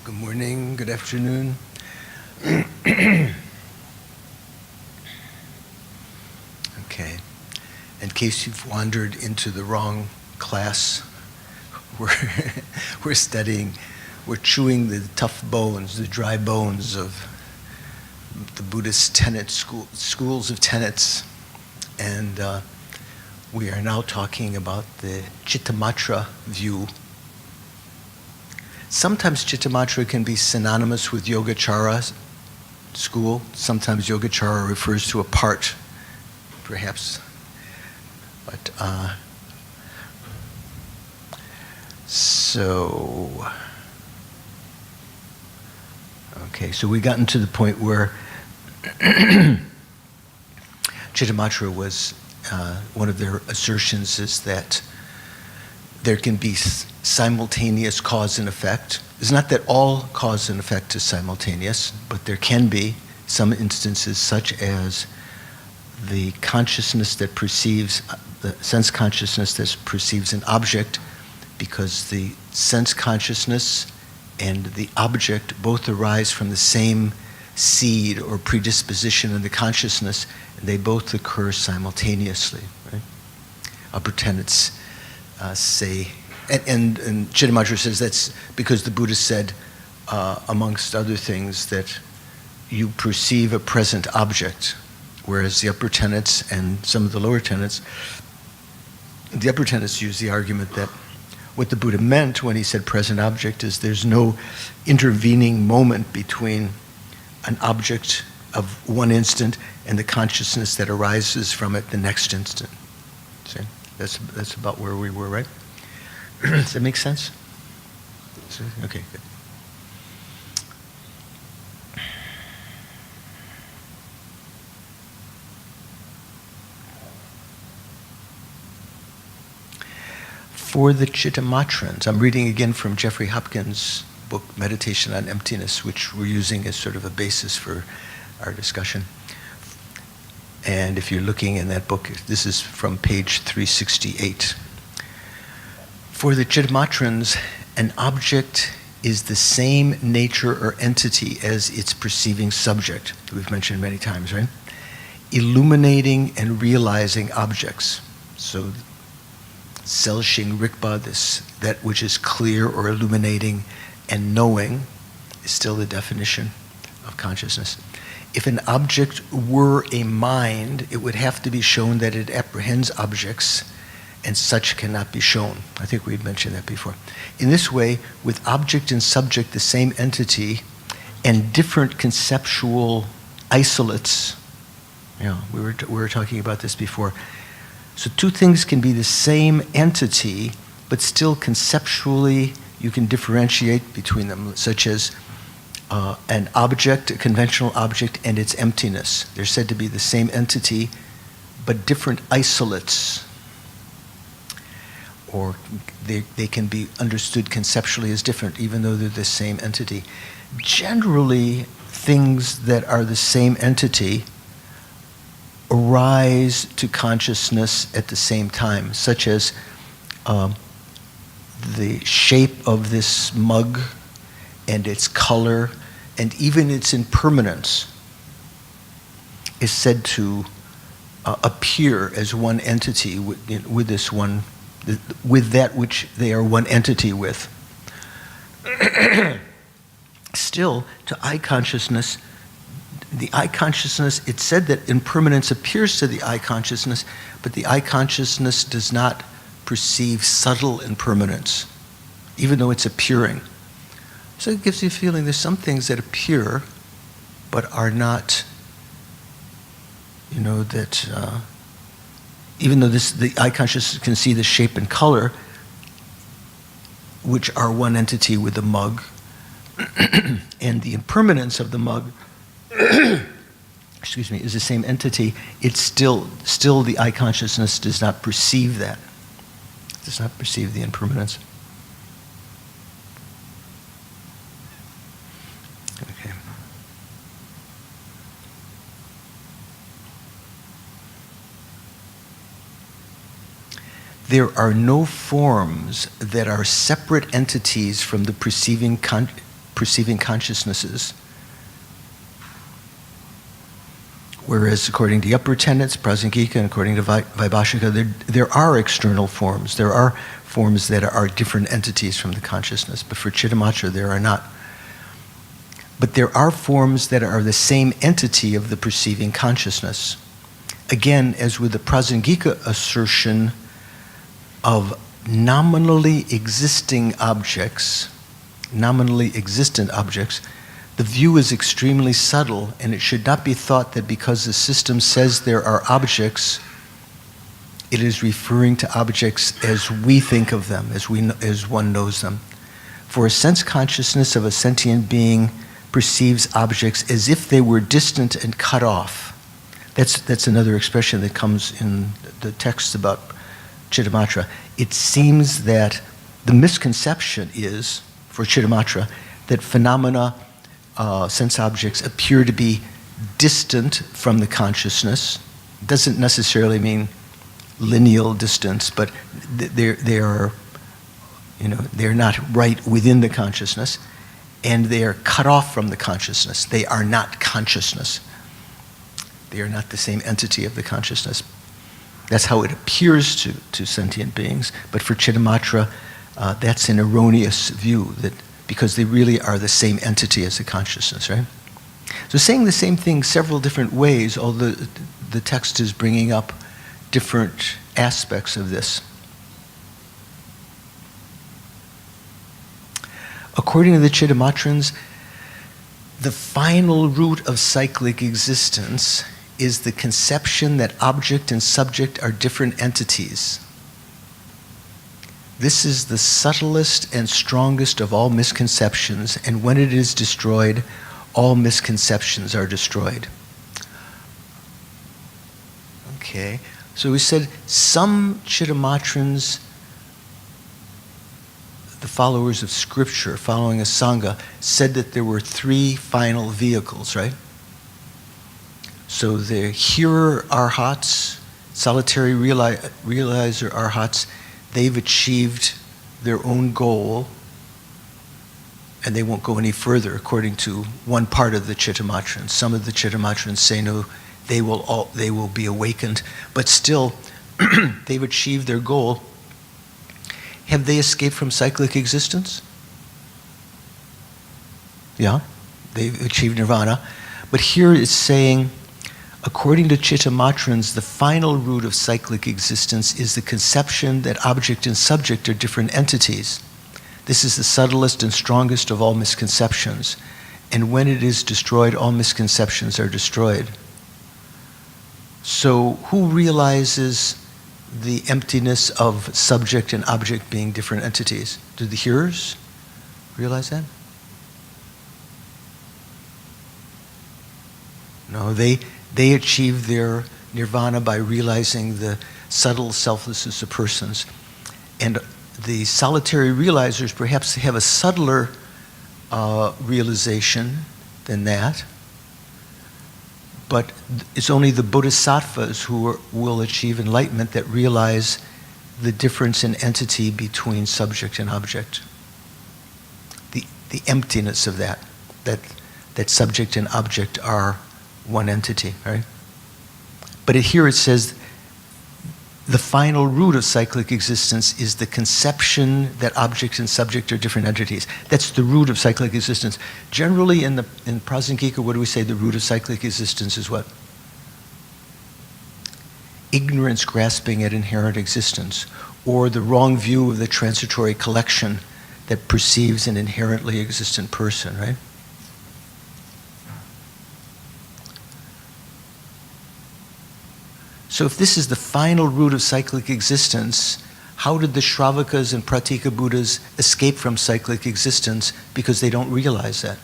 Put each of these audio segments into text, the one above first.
Good morning, good afternoon. Okay, in case you've wandered into the wrong class, we're studying, we're chewing the tough bones, the dry bones of the Buddhist tenet schools of tenets, and we are now talking about the Chittamatra view. Sometimes Chittamatra can be synonymous with Yogacara school. Sometimes Yogacara refers to a part, perhaps. But so we gotten to the point where Chittamatra was, one of their assertions is that there can be simultaneous cause and effect. It's not that all cause and effect is simultaneous, but there can be some instances such as the consciousness that perceives, the sense consciousness that perceives an object, because the sense consciousness and the object both arise from the same seed or predisposition in the consciousness, and they both occur simultaneously. Right? Upper tenets say, and Chittamatra says that's because the Buddha said, amongst other things, that you perceive a present object, whereas the upper tenets and some of the lower tenets, the upper tenets use the argument that what the Buddha meant when he said present object is there's no intervening moment between an object of one instant and the consciousness that arises from it the next instant. See? That's about where we were, right? Does that make sense? Okay, good. For the Chittamatrans, I'm reading again from Jeffrey Hopkins' book, Meditation on Emptiness, which we're using as sort of a basis for our discussion. And if you're looking in that book, this is from page 368. For the Chittamatrans, an object is the same nature or entity as its perceiving subject. We've mentioned many times, right? Illuminating and realizing objects. So, Selshing Rikpa, that which is clear or illuminating and knowing, is still the definition of consciousness. If an object were a mind, it would have to be shown that it apprehends objects, and such cannot be shown. I think we've mentioned that before. In this way, with object and subject the same entity, and different conceptual isolates, we were talking about this before. So two things can be the same entity, but still conceptually you can differentiate between them, such as an object, a conventional object, and its emptiness. They're said to be the same entity, but different isolates. Or they can be understood conceptually as different, even though they're the same entity. Generally, things that are the same entity arise to consciousness at the same time, such as the shape of this mug and its color and even its impermanence is said to appear as one entity with this one, with that which they are one entity with. Still, to eye consciousness, the eye consciousness, it's said that impermanence appears to the eye consciousness, but the eye consciousness does not perceive subtle impermanence, even though it's appearing. So it gives you a feeling there's some things that appear, but are not, that even though the eye consciousness can see the shape and color, which are one entity with the mug, and the impermanence of the mug, is the same entity, it's still the eye consciousness does not perceive that. Does not perceive the impermanence. Okay. There are no forms that are separate entities from the perceiving perceiving consciousnesses. Whereas according to the upper tenets, Prasangika, and according to Vaibhashika, there are external forms. There are forms that are different entities from the consciousness, but for Chittamatra there are not. But there are forms that are the same entity of the perceiving consciousness. Again, as with the Prasangika assertion of nominally existing objects, nominally existent objects, the view is extremely subtle, and it should not be thought that because the system says there are objects, it is referring to objects as we think of them, as one knows them. For a sense consciousness of a sentient being perceives objects as if they were distant and cut off. That's another expression that comes in the texts about Chittamatra. It seems that the misconception is, for Chittamatra, that phenomena, sense objects, appear to be distant from the consciousness. Doesn't necessarily mean lineal distance, but they are, they're not right within the consciousness, and they are cut off from the consciousness. They are not consciousness. They are not the same entity of the consciousness. That's how it appears to sentient beings. But for Chittamatra, that's an erroneous view, that because they really are the same entity as the consciousness, right? So saying the same thing several different ways, although the text is bringing up different aspects of this. According to the Chittamatrans, the final root of cyclic existence is the conception that object and subject are different entities. This is the subtlest and strongest of all misconceptions, and when it is destroyed, all misconceptions are destroyed. Okay, so we said some Chittamatrans, the followers of scripture, following a Sangha, said that there were three final vehicles, right? So the hearer arhats, solitary realizer arhats, they've achieved their own goal, and they won't go any further, according to one part of the Chittamatrans. Some of the Chittamatrans say no, they will be awakened, but still, they've achieved their goal. Have they escaped from cyclic existence? Yeah, they've achieved nirvana. But here it's saying, according to Chittamatrans, the final root of cyclic existence is the conception that object and subject are different entities. This is the subtlest and strongest of all misconceptions. And when it is destroyed, all misconceptions are destroyed. So who realizes the emptiness of subject and object being different entities? Do the hearers realize that? No, they achieve their nirvana by realizing the subtle selflessness of persons. And the solitary realizers perhaps have a subtler realization than that. But it's only the bodhisattvas who will achieve enlightenment that realize the difference in entity between subject and object. The emptiness of that subject and object are one entity, right? But here it says the final root of cyclic existence is the conception that object and subject are different entities. That's the root of cyclic existence. Generally in Prasangika, what do we say the root of cyclic existence is what? Ignorance grasping at inherent existence, or the wrong view of the transitory collection that perceives an inherently existent person, right? So if this is the final root of cyclic existence, how did the Shravakas and Pratika Buddhas escape from cyclic existence? Because they don't realize that.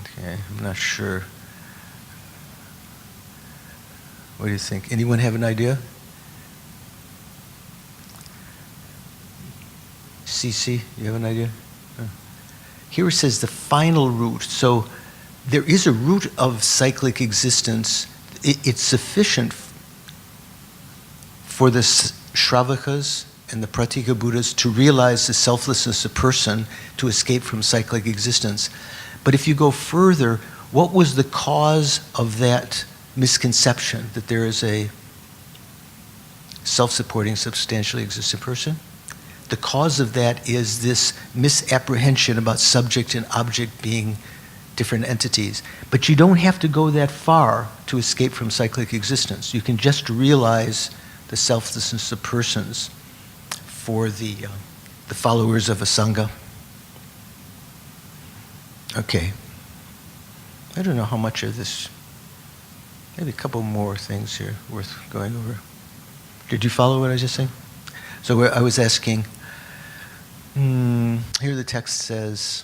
Okay, I'm not sure. What do you think? Anyone have an idea? CC, you have an idea? Here it says the final root. So there is a root of cyclic existence. It's sufficient for the Shravakas and the Pratika Buddhas to realize the selflessness of person to escape from cyclic existence. But if you go further, what was the cause of that misconception that there is a self-supporting, substantially existent person? The cause of that is this misapprehension about subject and object being different entities. But you don't have to go that far to escape from cyclic existence. You can just realize the selflessness of persons for the followers of a Sangha. Okay. I don't know how much of this, maybe a couple more things here worth going over. Did you follow what I was just saying? So I was asking, here the text says,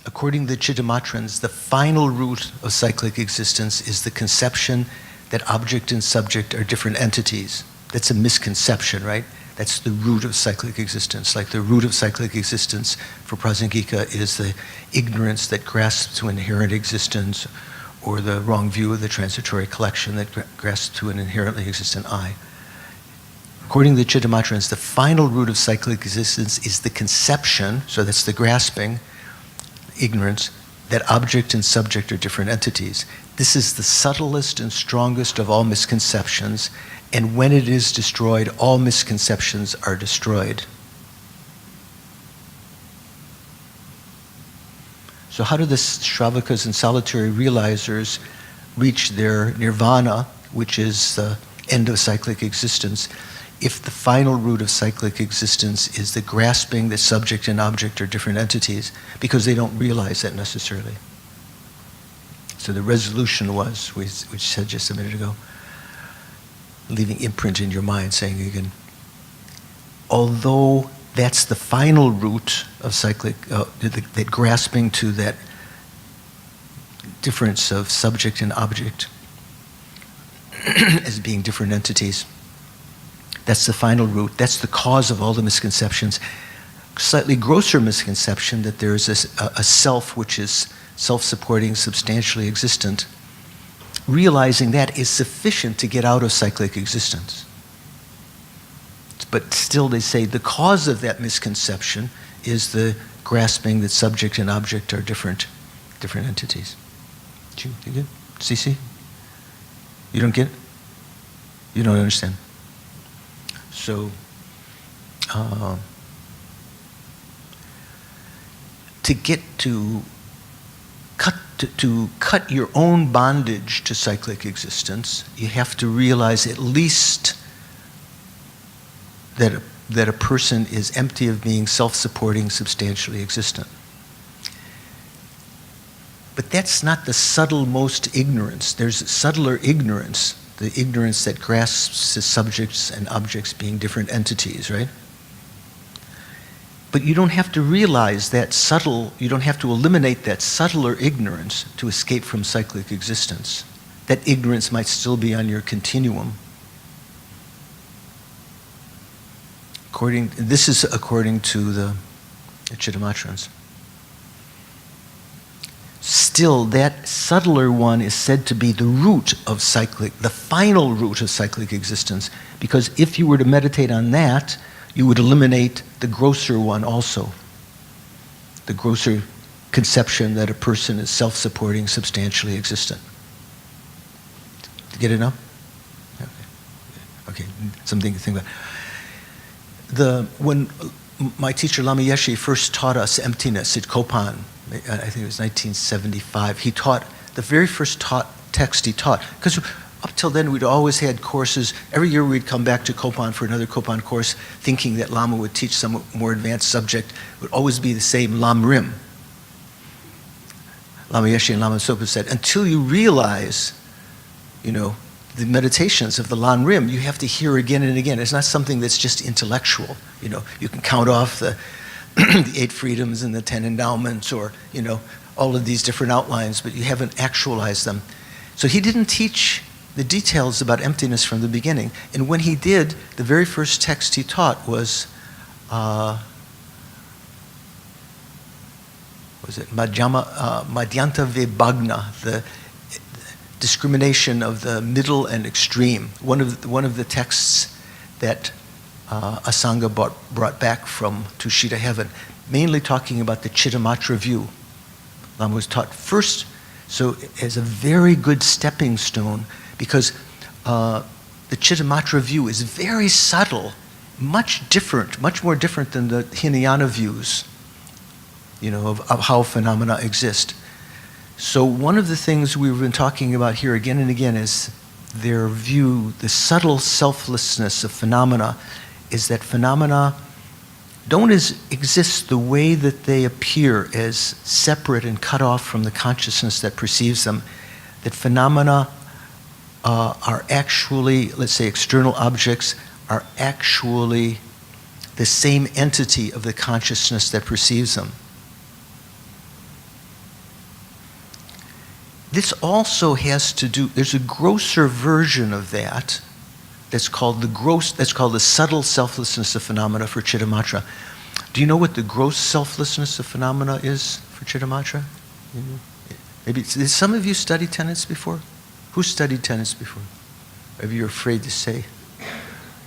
according to the Chitamatrans, the final root of cyclic existence is the conception that object and subject are different entities. That's a misconception, right? That's the root of cyclic existence. Like the root of cyclic existence for Prasangika is the ignorance that grasps to inherent existence, or the wrong view of the transitory collection that grasps to an inherently existent I. According to the Chitamatrans, the final root of cyclic existence is the conception, so that's the grasping, ignorance, that object and subject are different entities. This is the subtlest and strongest of all misconceptions, and when it is destroyed, all misconceptions are destroyed. So how do the Shravakas and solitary realizers reach their nirvana, which is the end of cyclic existence, if the final root of cyclic existence is the grasping that subject and object are different entities, because they don't realize that necessarily? So the resolution was, we said just a minute ago, leaving imprint in your mind, saying again, although that's the final root of cyclic, that grasping to that difference of subject and object as being different entities, that's the final root. That's the cause of all the misconceptions. Slightly grosser misconception that there is a self which is self-supporting, substantially existent. Realizing that is sufficient to get out of cyclic existence. But still they say the cause of that misconception is the grasping that subject and object are different entities. You get it? Cece? You don't get it? You don't understand? So, to cut your own bondage to cyclic existence, you have to realize at least that a person is empty of being self-supporting, substantially existent. But that's not the subtle-most ignorance. There's subtler ignorance, the ignorance that grasps the subjects and objects being different entities, right? But you don't have to realize that subtle, you don't have to eliminate that subtler ignorance to escape from cyclic existence. That ignorance might still be on your continuum. This is according to the Chitamatrans. Still, that subtler one is said to be the root of the final root of cyclic existence, because if you were to meditate on that, you would eliminate the grosser one also. The grosser conception that a person is self-supporting, substantially existent. Get it now? Okay, something to think about. When my teacher Lama Yeshe first taught us emptiness at Kopan, I think it was 1975, he taught, the very first text he taught, because up till then we'd always had courses, every year we'd come back to Kopan for another Kopan course thinking that Lama would teach some more advanced subject. It would always be the same Lam Rim. Lama Yeshe and Lama Sopa said, until you realize, the meditations of the Lan Rim, you have to hear again and again. It's not something that's just intellectual. You can count off the 8 freedoms and the 10 endowments, or all of these different outlines, but you haven't actualized them. So he didn't teach the details about emptiness from the beginning. And when he did, the very first text he taught was Madhyanta Vibhagna, the discrimination of the middle and extreme. One of the texts that a Sangha brought back from Tushita heaven, mainly talking about the Chittamatra view. Lama was taught first, so as a very good stepping stone, because the Chittamatra view is very subtle, much more different than the Hinayana views, of how phenomena exist. So one of the things we've been talking about here again and again is their view, the subtle selflessness of phenomena, is that phenomena don't exist the way that they appear as separate and cut off from the consciousness that perceives them. That phenomena are actually, let's say external objects, are actually the same entity of the consciousness that perceives them. This also has to do, there's a grosser version of that that's called the subtle selflessness of phenomena for Chittamatra. Do you know what the gross selflessness of phenomena is for Chittamatra? Maybe did some of you study tenets before? Who studied tenets before? Maybe you're afraid to say.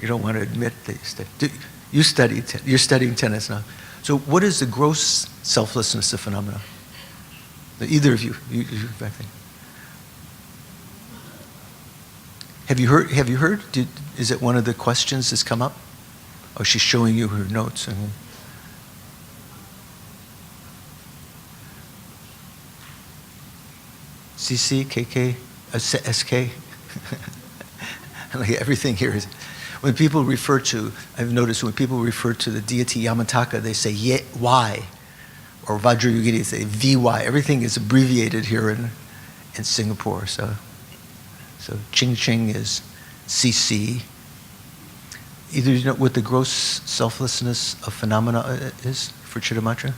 You don't want to admit that you studied. You're studying tenets now. So what is the gross selflessness of phenomena? Either of you back there. Have you heard? Is it one of the questions that's come up? Oh, she's showing you her notes. CC, KK, SK. Like everything here is. When people refer to, I've noticed when people refer to the deity Yamataka, they say Y, or Vajrayogini, they say VY. Everything is abbreviated here in Singapore. So Ching Ching is CC. Either you know what the gross selflessness of phenomena is for Chittamatra?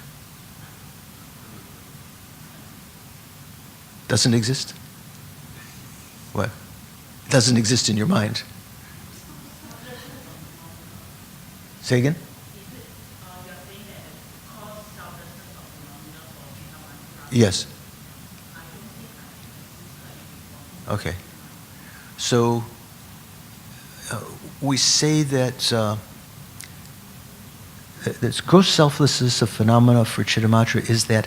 Doesn't exist? What? It doesn't exist in your mind. Say again? Yes. Okay. So we say that this gross selflessness of phenomena for Chittamatra is that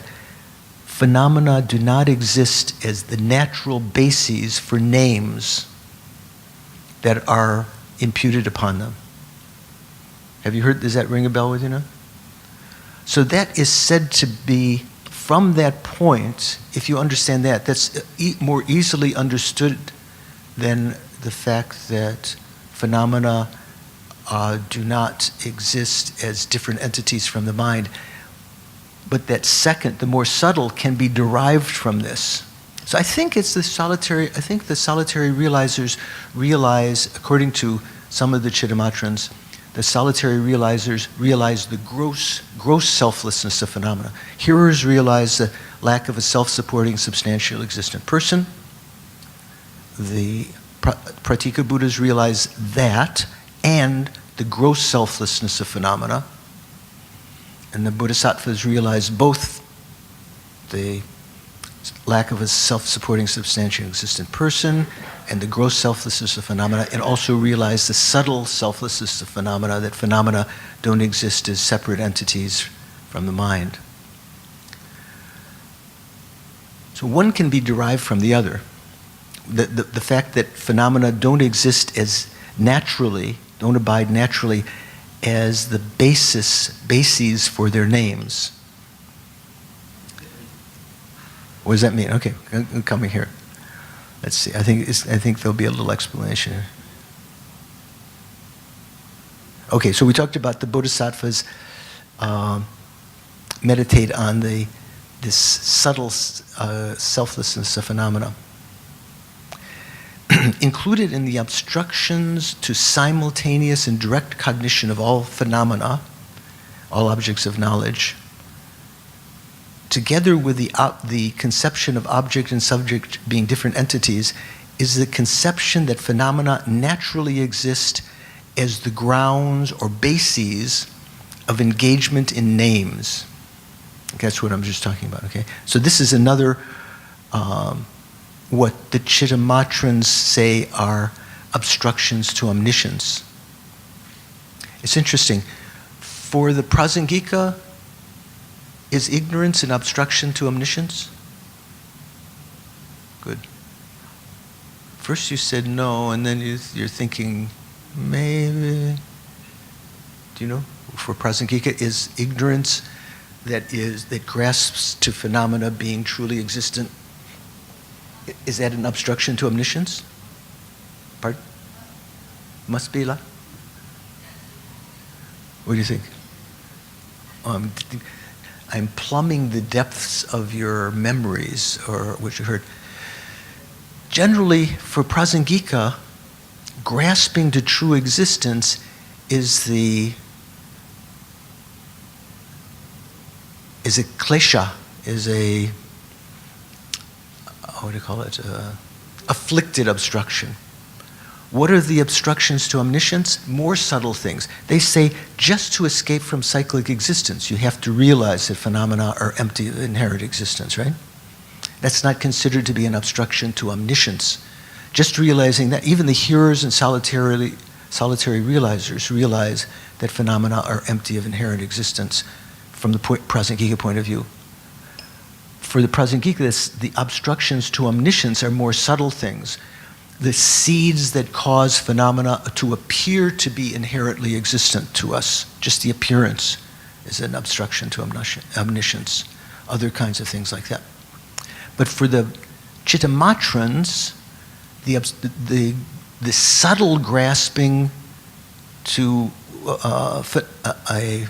phenomena do not exist as the natural bases for names that are imputed upon them. Have you heard, does that ring a bell with you now? So that is said to be, from that point, if you understand that, that's more easily understood than the fact that phenomena do not exist as different entities from the mind. But that second, the more subtle, can be derived from this. So I think the solitary realizers realize, according to some of the Chittamatrans, the solitary realizers realize the gross selflessness of phenomena. Hearers realize the lack of a self-supporting, substantial, existent person. The Pratika Buddhas realize that and the gross selflessness of phenomena. And the Bodhisattvas realize both the lack of a self-supporting, substantial, existent person and the gross selflessness of phenomena, and also realize the subtle selflessness of phenomena, that phenomena don't exist as separate entities from the mind. So one can be derived from the other. The fact that phenomena don't exist as naturally, don't abide naturally as the bases for their names. What does that mean? Okay, I'm coming here. Let's see. I think there'll be a little explanation here. Okay, so we talked about the Bodhisattvas meditate on this subtle selflessness of phenomena. Included in the obstructions to simultaneous and direct cognition of all phenomena, all objects of knowledge, together with the conception of object and subject being different entities, is the conception that phenomena naturally exist as the grounds or bases of engagement in names. That's what I'm just talking about, okay? So this is another, what the Chittamatrans say are obstructions to omniscience. It's interesting. For the Prasangika, is ignorance an obstruction to omniscience? Good. First you said no, and then you're thinking, maybe. Do you know? For Prasangika, is ignorance that grasps to phenomena being truly existent, is that an obstruction to omniscience? Pardon? Must be, la? What do you think? I'm plumbing the depths of your memories, or what you heard. Generally, for Prasangika, grasping to true existence is a klesha, what do you call it? Afflicted obstruction. What are the obstructions to omniscience? More subtle things. They say just to escape from cyclic existence, you have to realize that phenomena are empty of inherent existence, right? That's not considered to be an obstruction to omniscience. Just realizing that, even the hearers and solitary realizers realize that phenomena are empty of inherent existence from the Prasangika point of view. For the Prasangika, the obstructions to omniscience are more subtle things. The seeds that cause phenomena to appear to be inherently existent to us, just the appearance is an obstruction to omniscience. Other kinds of things like that. But for the Chittamatrans, the subtle grasping to a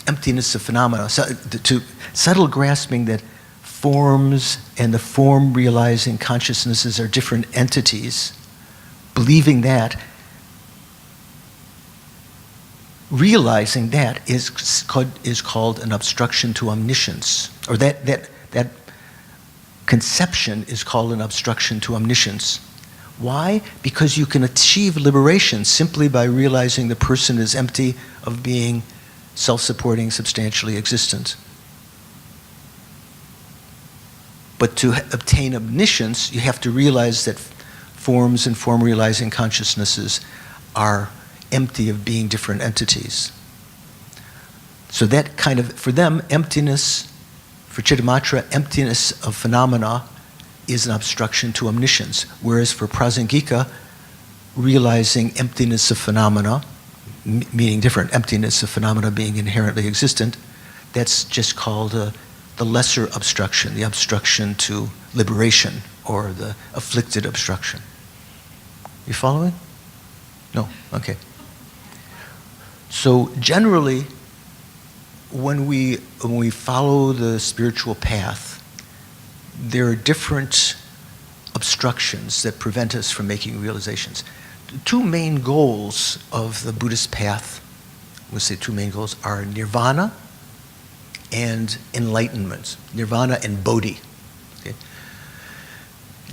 emptiness of phenomena, to subtle grasping that forms and the form realizing consciousnesses are different entities, believing that, realizing that is called an obstruction to omniscience, or that conception is called an obstruction to omniscience. Why? Because you can achieve liberation simply by realizing the person is empty of being self-supporting, substantially existent. But to obtain omniscience, you have to realize that forms and form-realizing consciousnesses are empty of being different entities. So that kind of, for them, emptiness, for Chittamatra, emptiness of phenomena is an obstruction to omniscience. Whereas for Prasangika, realizing emptiness of phenomena, meaning different, emptiness of phenomena being inherently existent, that's just called the lesser obstruction, the obstruction to liberation, or the afflicted obstruction. You following? No? Okay. So generally, when we follow the spiritual path, there are different obstructions that prevent us from making realizations. The two main goals of the Buddhist path, we'll say two main goals, are nirvana and enlightenment. Nirvana and bodhi. Okay?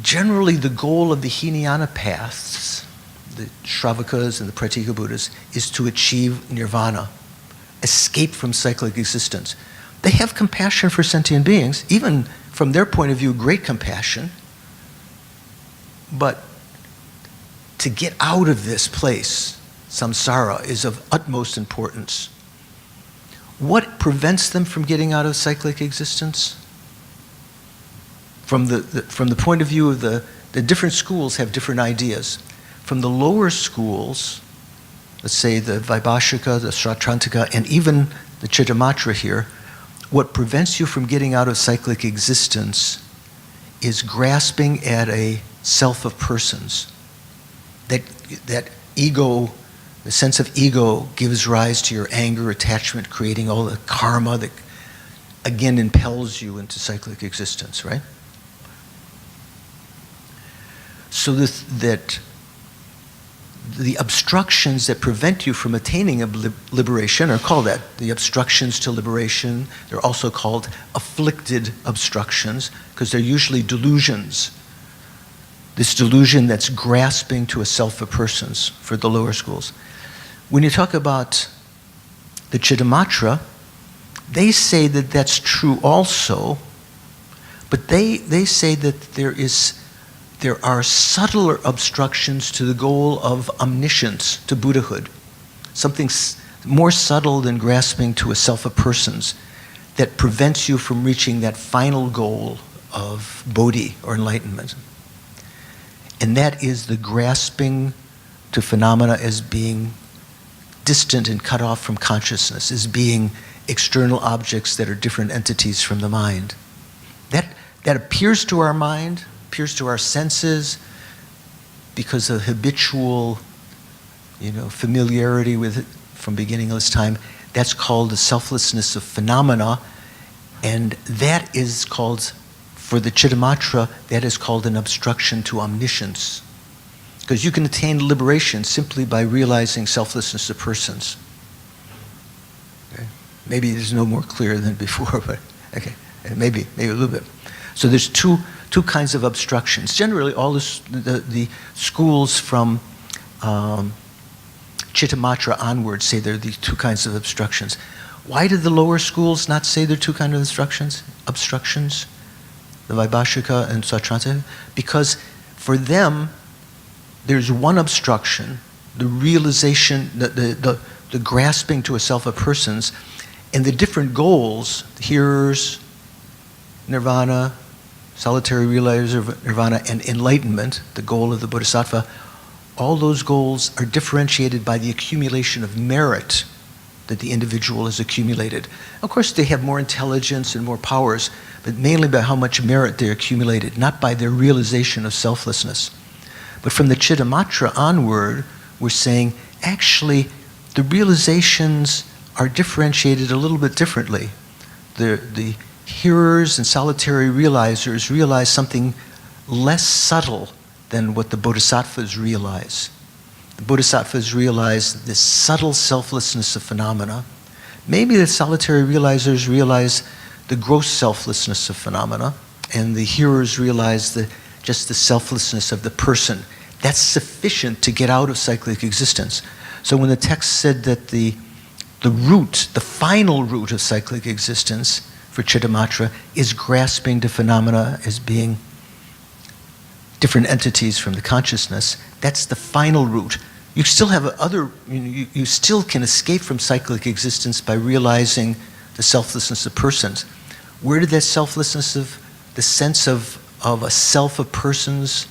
Generally, the goal of the Hinayana paths, the Shravakas and the Pratika Buddhas, is to achieve nirvana, escape from cyclic existence. They have compassion for sentient beings, even from their point of view, great compassion. But to get out of this place, samsara, is of utmost importance. What prevents them from getting out of cyclic existence? From the point of view of the different schools have different ideas. From the lower schools, let's say the Vaibhashika, the Sautrantika, and even the Chittamatra here, what prevents you from getting out of cyclic existence is grasping at a self of persons. That ego, the sense of ego, gives rise to your anger, attachment, creating all the karma that again impels you into cyclic existence, right? So that the obstructions that prevent you from attaining a liberation are called that. The obstructions to liberation, they're also called afflicted obstructions, because they're usually delusions. This delusion that's grasping to a self of persons for the lower schools. When you talk about the Chittamatra, they say that that's true also, but they say that there there are subtler obstructions to the goal of omniscience, to Buddhahood. Something more subtle than grasping to a self of persons that prevents you from reaching that final goal of bodhi or enlightenment. And that is the grasping to phenomena as being distant and cut off from consciousness, as being external objects that are different entities from the mind. That appears to our mind, appears to our senses, because of habitual, familiarity with it from beginningless time. That's called the selflessness of phenomena, and that is called, for the Chittamatra, that is called an obstruction to omniscience. Because you can attain liberation simply by realizing selflessness of persons. Okay. Maybe it's no more clear than before, but okay, maybe a little bit. So there's two kinds of obstructions. Generally, all the schools from Chittamatra onwards say there are these two kinds of obstructions. Why did the lower schools not say there are two kinds of obstructions? The Vaibhashika and Sautrantika? Because for them, there's one obstruction, the realization, the grasping to a self of persons, and the different goals, hearers, nirvana, solitary realizer of nirvana, and enlightenment, the goal of the bodhisattva, all those goals are differentiated by the accumulation of merit that the individual has accumulated. Of course, they have more intelligence and more powers, but mainly by how much merit they accumulated, not by their realization of selflessness. But from the Chittamatra onward, we're saying, actually, the realizations are differentiated a little bit differently. The hearers and solitary realizers realize something less subtle than what the bodhisattvas realize. The bodhisattvas realize this subtle selflessness of phenomena. Maybe the solitary realizers realize the gross selflessness of phenomena, and the hearers realize just the selflessness of the person. That's sufficient to get out of cyclic existence. So when the text said that the root, the final root of cyclic existence for Chittamatra is grasping to phenomena as being different entities from the consciousness, that's the final root. You still have you still can escape from cyclic existence by realizing the selflessness of persons. Where did that selflessness of the sense of a self of persons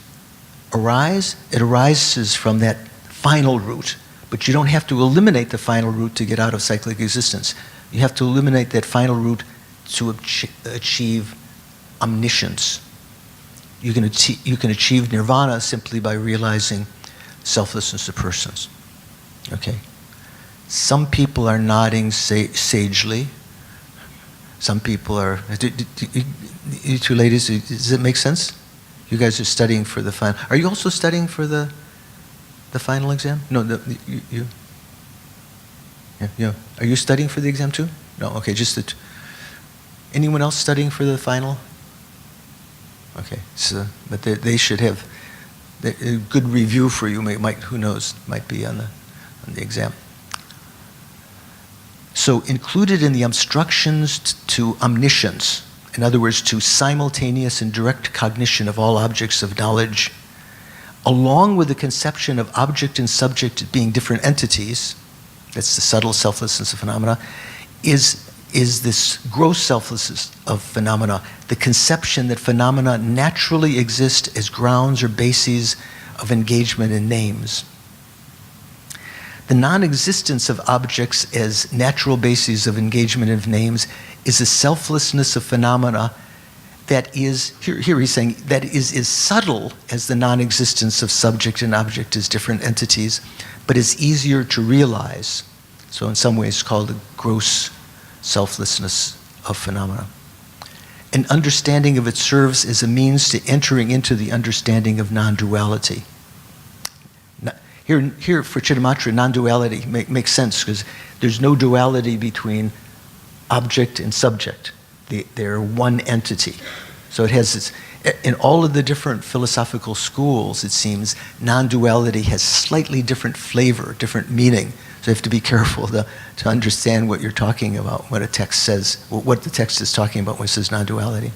arise? It arises from that final root, but you don't have to eliminate the final root to get out of cyclic existence. You have to eliminate that final root to achieve omniscience. You can achieve nirvana simply by realizing selflessness of persons. Okay? Some people are nodding sagely. Some people are... You two ladies, does it make sense? You guys are studying for the final... Are you also studying for the final exam? No, you... Yeah. Are you studying for the exam too? No, okay, just the... Anyone else studying for the final? Okay, so, but they should have a good review for you. Who knows? Might be on the exam. So included in the obstructions to omniscience, in other words, to simultaneous and direct cognition of all objects of knowledge, along with the conception of object and subject being different entities, that's the subtle selflessness of phenomena, is this gross selflessness of phenomena, the conception that phenomena naturally exist as grounds or bases of engagement in names. The non-existence of objects as natural bases of engagement of names is a selflessness of phenomena that is, here he's saying, that is as subtle as the non-existence of subject and object as different entities, but is easier to realize. So in some ways called the gross selflessness of phenomena. An understanding of it serves as a means to entering into the understanding of non-duality. Here for Chittamatra, non-duality makes sense because there's no duality between object and subject. They're one entity. So it has this, in all of the different philosophical schools, it seems, non-duality has slightly different flavor, different meaning. So you have to be careful to understand what you're talking about, what a text says, what the text is talking about when it says non-duality.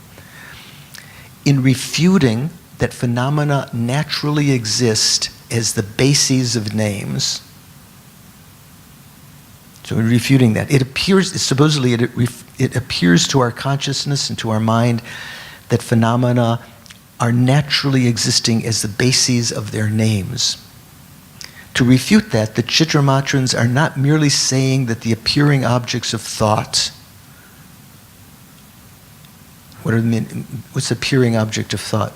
In refuting that phenomena naturally exist as the bases of names. So we're refuting that. It appears, supposedly, it appears to our consciousness and to our mind that phenomena are naturally existing as the bases of their names. To refute that, the Chitamatrans are not merely saying that the appearing objects of thought. What's the appearing object of thought?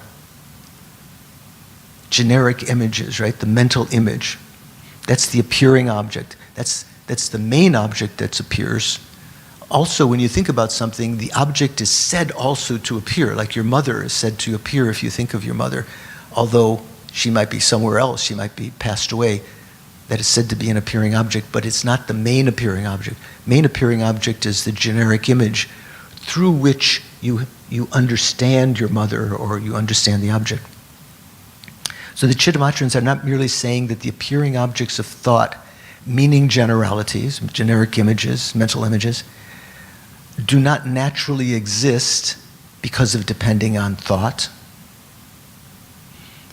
Generic images, right? The mental image. That's the appearing object. That's the main object that appears. Also, when you think about something, the object is said also to appear, like your mother is said to appear if you think of your mother, although she might be somewhere else, she might be passed away. That is said to be an appearing object, but it's not the main appearing object. Main appearing object is the generic image through which you understand your mother or you understand the object. So the Chitamatrans are not merely saying that the appearing objects of thought, meaning generalities, generic images, mental images, do not naturally exist because of depending on thought.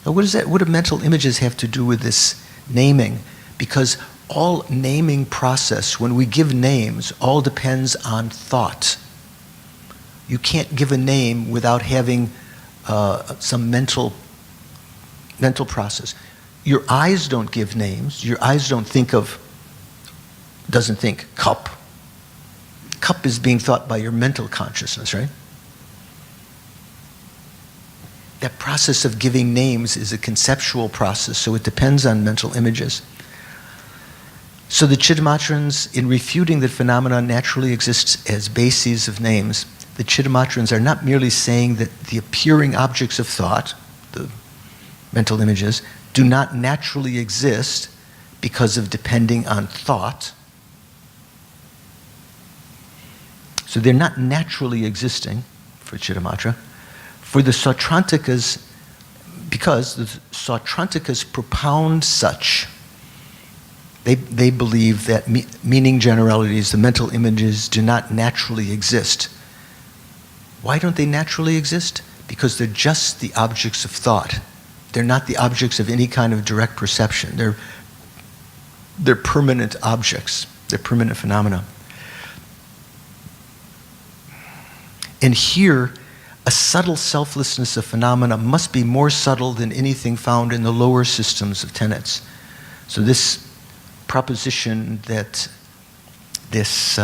Now what do mental images have to do with this naming? Because all naming process, when we give names, all depends on thought. You can't give a name without having some mental process. Your eyes don't give names. Your eyes doesn't think cup. Cup is being thought by your mental consciousness, right? That process of giving names is a conceptual process, so it depends on mental images. So the Chitamatrans, in refuting that phenomena naturally exists as bases of names, the Chitamatrans are not merely saying that the appearing objects of thought, the mental images, do not naturally exist because of depending on thought. So they're not naturally existing for Chittamatra. For the Sautrantikas, because the Sautrantikas propound such, they believe that meaning generalities, the mental images, do not naturally exist. Why don't they naturally exist? Because they're just the objects of thought. They're not the objects of any kind of direct perception. They're permanent objects. They're permanent phenomena. And here, a subtle selflessness of phenomena must be more subtle than anything found in the lower systems of tenets. So this proposition that this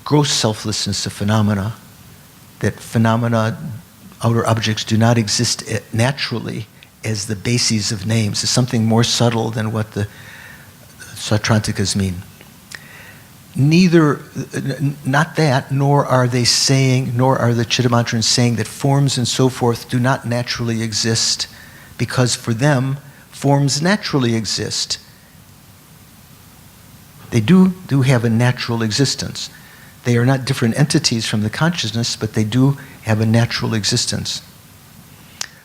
gross selflessness of phenomena, that phenomena, outer objects, do not exist naturally as the bases of names, is something more subtle than what the Sautrantikas mean. Not that, nor are the Chittamatrans saying that forms and so forth do not naturally exist, because for them, forms naturally exist. They do have a natural existence. They are not different entities from the consciousness, but they do have a natural existence.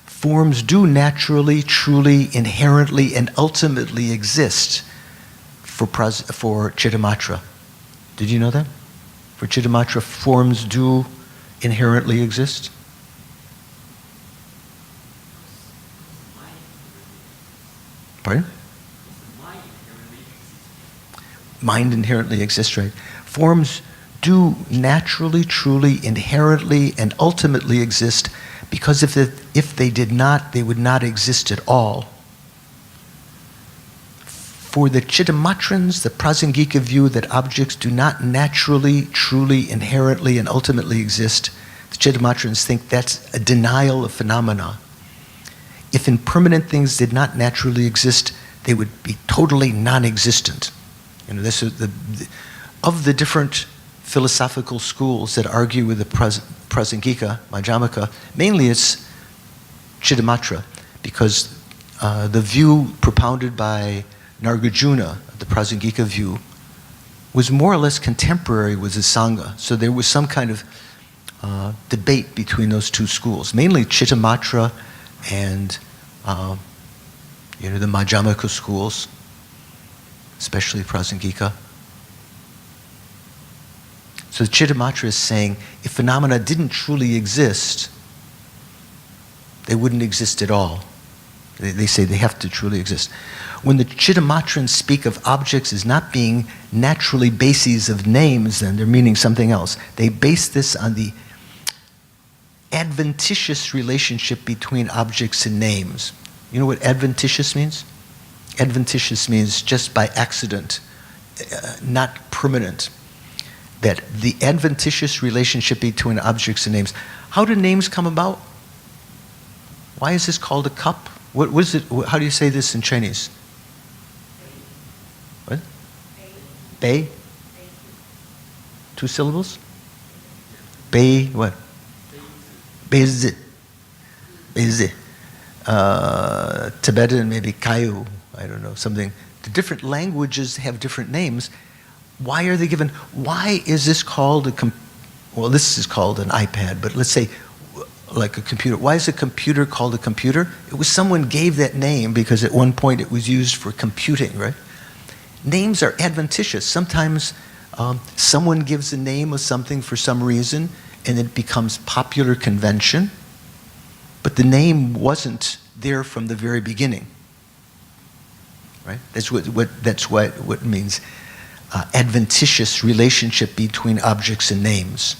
Forms do naturally, truly, inherently, and ultimately exist for Chittamatra. Did you know that? For Chittamatra, forms do inherently exist. Pardon? Mind inherently exists, right? Forms do naturally, truly, inherently, and ultimately exist, because if they did not, they would not exist at all. For the Chittamatrans, the Prasangika view that objects do not naturally, truly, inherently, and ultimately exist, the Chittamatrans think that's a denial of phenomena. If impermanent things did not naturally exist, they would be totally non-existent. This is of the different philosophical schools that argue with the Prasangika, Madhyamaka, mainly it's Chittamatra, because the view propounded by Nagarjuna, the Prasangika view, was more or less contemporary with the Sangha. So there was some kind of debate between those two schools, mainly Chittamatra and the Madhyamaka schools, especially Prasangika. So Chittamatra is saying, if phenomena didn't truly exist, they wouldn't exist at all. They say they have to truly exist. When the Chitamatrans speak of objects as not being naturally bases of names, then they're meaning something else. They base this on the adventitious relationship between objects and names. You know what adventitious means? Adventitious means just by accident, not permanent. That the adventitious relationship between objects and names. How do names come about? Why is this called a cup? What was it? How do you say this in Chinese? What? Bei? 2 syllables? Bei what? Beizi. Beizi. Tibetan maybe Kayu. I don't know, something. The different languages have different names. Why are they given? Why is this called well, this is called an iPad, but let's say like a computer. Why is a computer called a computer? It was someone gave that name because at one point it was used for computing, right? Names are adventitious. Sometimes someone gives a name of something for some reason and it becomes popular convention, but the name wasn't there from the very beginning, right? That's what it means. Adventitious relationship between objects and names,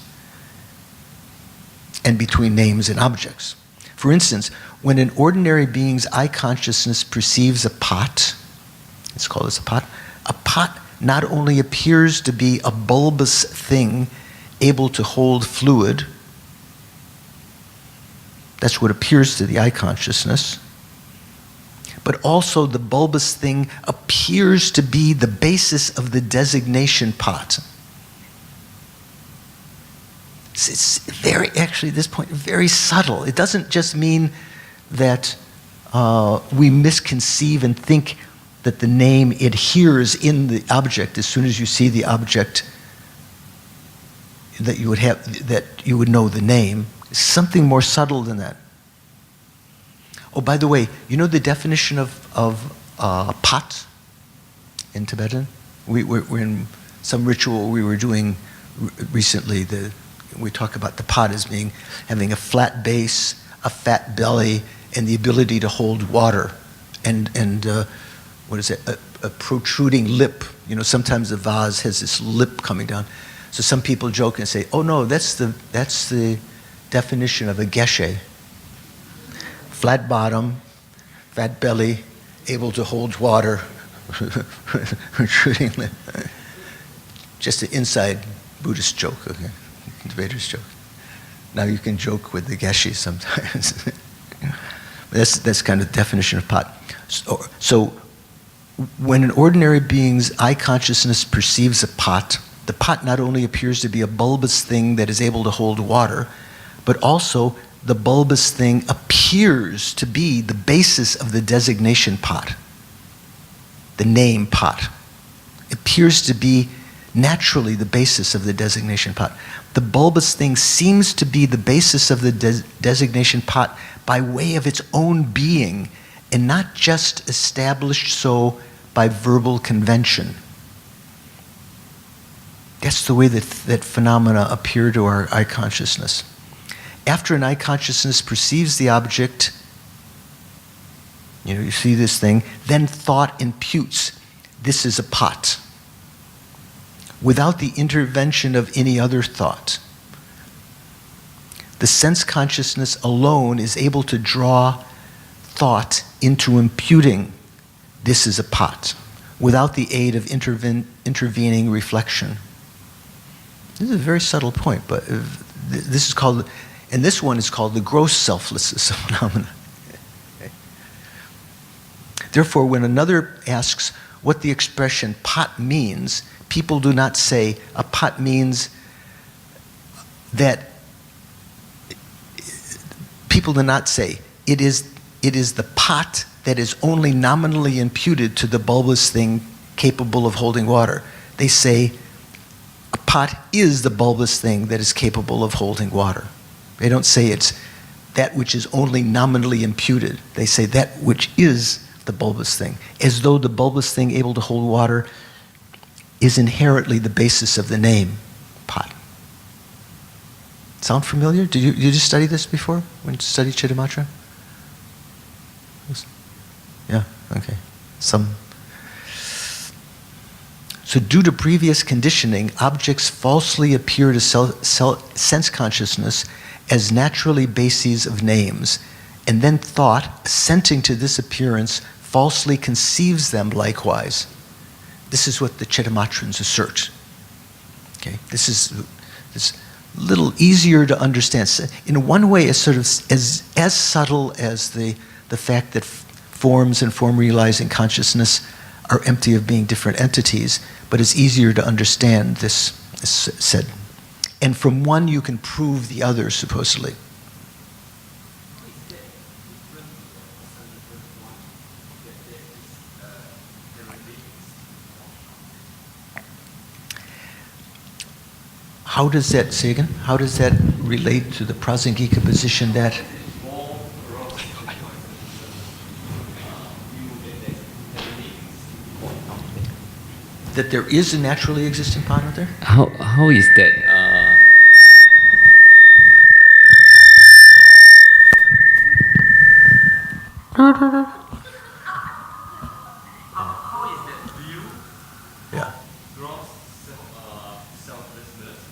and between names and objects. For instance, when an ordinary being's eye consciousness perceives a pot, let's call this a pot not only appears to be a bulbous thing able to hold fluid, that's what appears to the eye consciousness, but also the bulbous thing appears to be the basis of the designation pot. It's very, actually at this point, very subtle. It doesn't just mean that we misconceive and think that the name adheres in the object as soon as you see the object, that you would know the name. It's something more subtle than that. Oh, by the way, you know the definition of pot in Tibetan? We're in some ritual we were doing recently. We talk about the pot as having a flat base, a fat belly, and the ability to hold water, and what is it? A protruding lip. You know, sometimes the vase has this lip coming down. So some people joke and say, "Oh no, that's the definition of a geshe." Flat bottom, fat belly, able to hold water, protruding lip. Just an inside Buddhist joke, okay? Debater's joke. Now you can joke with the geshe sometimes. That's kind of the definition of pot. So when an ordinary being's eye consciousness perceives a pot, the pot not only appears to be a bulbous thing that is able to hold water, but also the bulbous thing appears to be the basis of the designation pot, the name pot. It appears to be naturally the basis of the designation pot. The bulbous thing seems to be the basis of the designation pot by way of its own being, and not just established so by verbal convention. That's the way that phenomena appear to our eye consciousness. After an eye consciousness perceives the object, you see this thing, then thought imputes, this is a pot, without the intervention of any other thought. The sense consciousness alone is able to draw thought into imputing, this is a pot, without the aid of intervening reflection. This is a very subtle point, but this is called, and this one is called the gross selflessness phenomenon. Okay. Therefore, when another asks what the expression pot means, people do not say a pot means that. People do not say it is the pot that is only nominally imputed to the bulbous thing capable of holding water. They say a pot is the bulbous thing that is capable of holding water. They don't say it's that which is only nominally imputed. They say that which is the bulbous thing, as though the bulbous thing able to hold water is inherently the basis of the name pot. Sound familiar? Did you study this before when you studied Chittamatra? Yeah, okay. So due to previous conditioning, objects falsely appear to sense consciousness as naturally bases of names, and then thought, assenting to this appearance, falsely conceives them likewise. This is what the Chitamatrans assert. Okay, this is a little easier to understand. In one way, it's sort of as subtle as the fact that forms and form-realizing consciousness are empty of being different entities, but it's easier to understand, this is said. And from one you can prove the other, supposedly. How does that, say again, how does that relate to the Prasangika position that there is a naturally existent part out there? How is that? Yeah.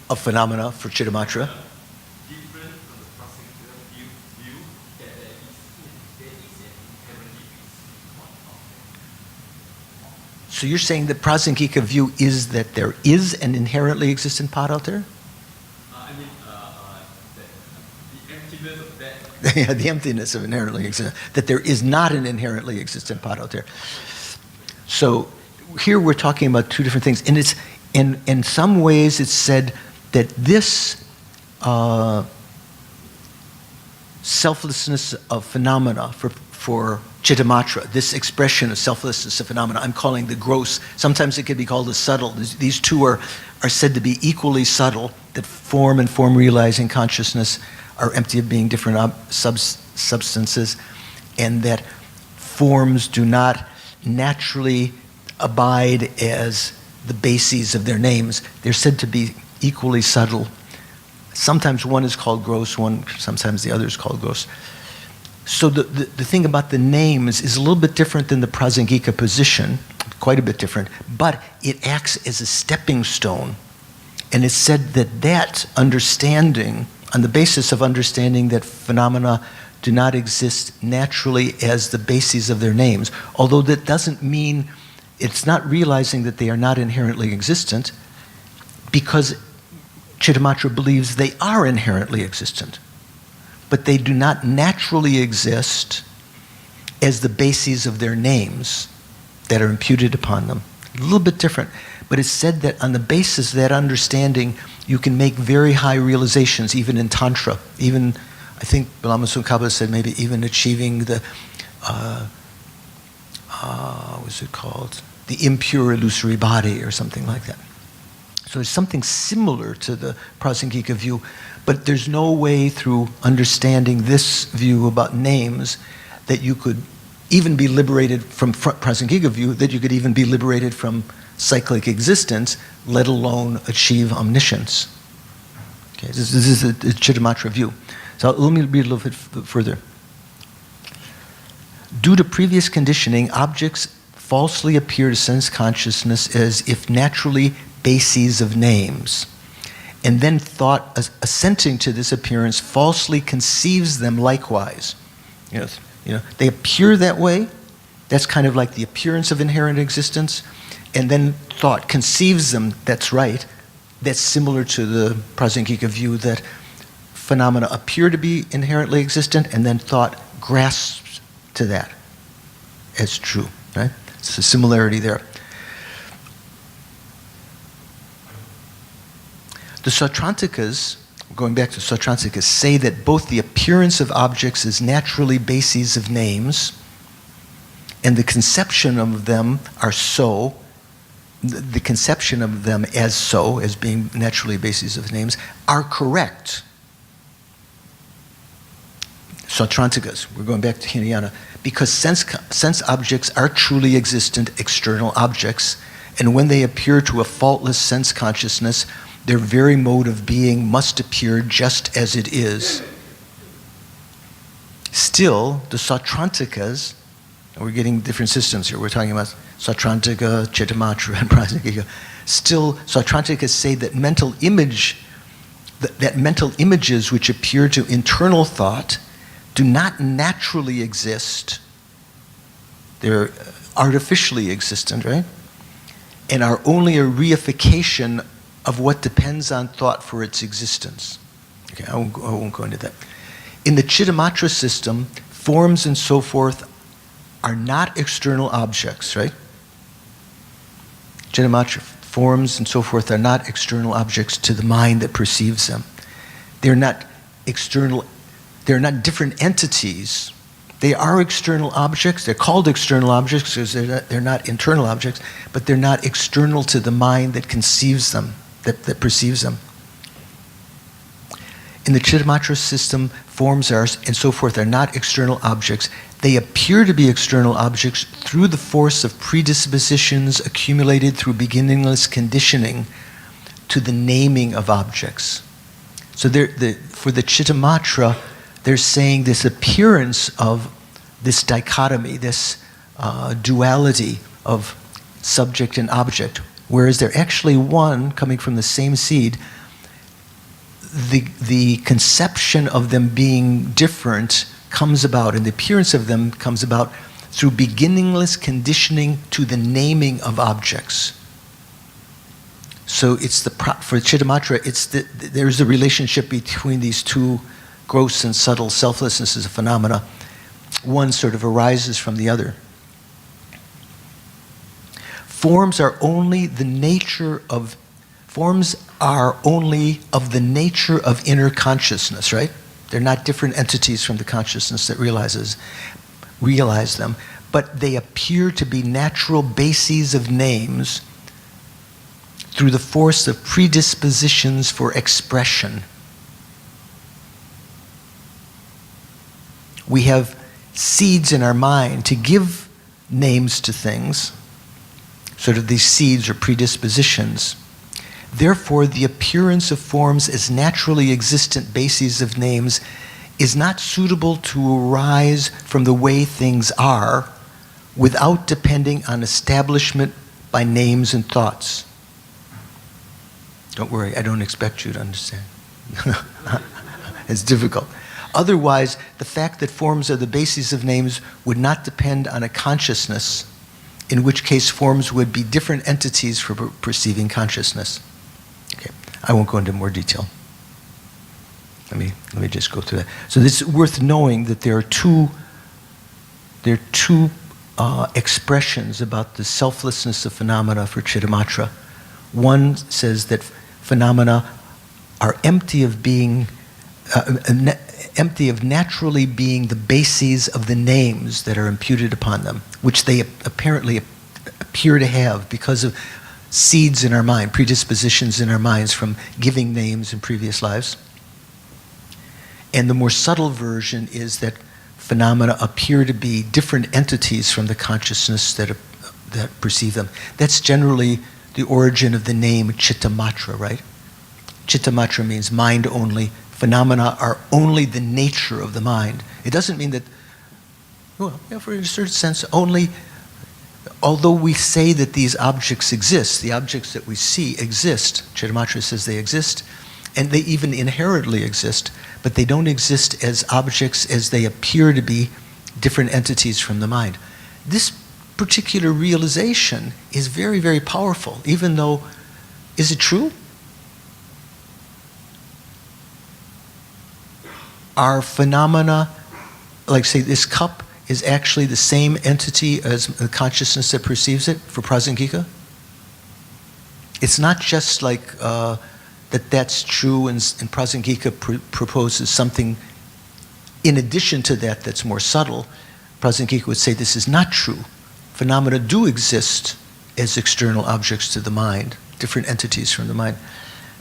Of phenomena for Chittamatra. Different from the Prasangika view that there is an inherent difference. So you're saying the Prasangika view is that there is an inherently existent pot out there? The emptiness of that. Yeah, the emptiness of inherently existent. That there is not an inherently existent pot out there. So here we're talking about two different things. And it's in some ways it's said that this selflessness of phenomena for Chittamatra, this expression of selflessness of phenomena, I'm calling the gross. Sometimes it can be called the subtle. These two are said to be equally subtle, that form and form-realizing consciousness are empty of being different substances, and that forms do not naturally abide as the bases of their names. They're said to be equally subtle. Sometimes one is called gross, sometimes the other is called gross. So the thing about the names is a little bit different than the Prasangika position, quite a bit different, but it acts as a stepping stone. And it's said that understanding, on the basis of understanding that phenomena do not exist naturally as the bases of their names, although that doesn't mean, it's not realizing that they are not inherently existent, because Chittamatra believes they are inherently existent, but they do not naturally exist as the bases of their names that are imputed upon them. A little bit different, but it's said that on the basis of that understanding, you can make very high realizations, even in Tantra. Even, I think Lama Tsongkhapa said maybe even achieving the, what's it called? The impure illusory body or something like that. So it's something similar to the Prasangika view, but there's no way through understanding this view about names that you could even be liberated from Prasangika view, that you could even be liberated from cyclic existence, let alone achieve omniscience. Okay, this is a Chittamatra view. So let me read a little bit further. Due to previous conditioning, objects falsely appear to sense consciousness as if naturally bases of names, and then thought assenting to this appearance falsely conceives them likewise. You know, they appear that way. That's kind of like the appearance of inherent existence, and then thought conceives them. That's right. That's similar to the Prasangika view that phenomena appear to be inherently existent, and then thought grasps to that as true. Right? It's a similarity there. The Sautrantikas, going back to Sautrantikas, say that both the appearance of objects as naturally bases of names and the conception of them are so, the conception of them as so, as being naturally bases of names, are correct. Sautrantikas, we're going back to Hinayana, because sense objects are truly existent external objects, and when they appear to a faultless sense consciousness, their very mode of being must appear just as it is. Still, the Sautrantikas We're getting different systems here. We're talking about Sautrantika, Chittamatra, and Prasangika. Still, Sautrantikas say that mental images which appear to internal thought do not naturally exist. They're artificially existent, right? And are only a reification of what depends on thought for its existence. Okay, I won't go into that. In the Chittamatra system, forms and so forth are not external objects, right? Chittamatra forms and so forth are not external objects to the mind that perceives them. They're not external, they're not different entities. They are external objects. They're called external objects because they're not internal objects, but they're not external to the mind that conceives them, that perceives them. In the Chittamatra system, forms are and so forth are not external objects. They appear to be external objects through the force of predispositions accumulated through beginningless conditioning to the naming of objects. So for the Chittamatra, they're saying this appearance of this dichotomy, this duality of subject and object, whereas they're actually one coming from the same seed. The conception of them being different comes about, and the appearance of them comes about through beginningless conditioning to the naming of objects. So it's for Chittamatra, there's a relationship between these two gross and subtle selflessnesses of phenomena. One sort of arises from the other. Forms are only of the nature of inner consciousness, right? They're not different entities from the consciousness that realize them, but they appear to be natural bases of names through the force of predispositions for expression. We have seeds in our mind to give names to things, sort of these seeds or predispositions. Therefore, the appearance of forms as naturally existent bases of names is not suitable to arise from the way things are without depending on establishment by names and thoughts. Don't worry, I don't expect you to understand. It's difficult. Otherwise, the fact that forms are the bases of names would not depend on a consciousness, in which case forms would be different entities for perceiving consciousness. Okay, I won't go into more detail. Let me just go through that. So this is worth knowing that there are two expressions about the selflessness of phenomena for Chittamatra. One says that phenomena are empty of being, empty of naturally being the bases of the names that are imputed upon them, which they apparently appear to have because of seeds in our mind, predispositions in our minds from giving names in previous lives. And the more subtle version is that phenomena appear to be different entities from the consciousness that perceive them. That's generally the origin of the name Chittamatra, right? Chittamatra means mind only. Phenomena are only the nature of the mind. It doesn't mean that, well, for in a certain sense, only, although we say that these objects exist, the objects that we see exist, Chittamatra says they exist, and they even inherently exist, but they don't exist as objects as they appear to be different entities from the mind. This particular realization is very, very powerful, even though, is it true? Are phenomena, like say this cup, is actually the same entity as the consciousness that perceives it for Prasangika? It's not just like that's true and Prasangika proposes something in addition to that that's more subtle. Prasangika would say this is not true. Phenomena do exist as external objects to the mind, different entities from the mind.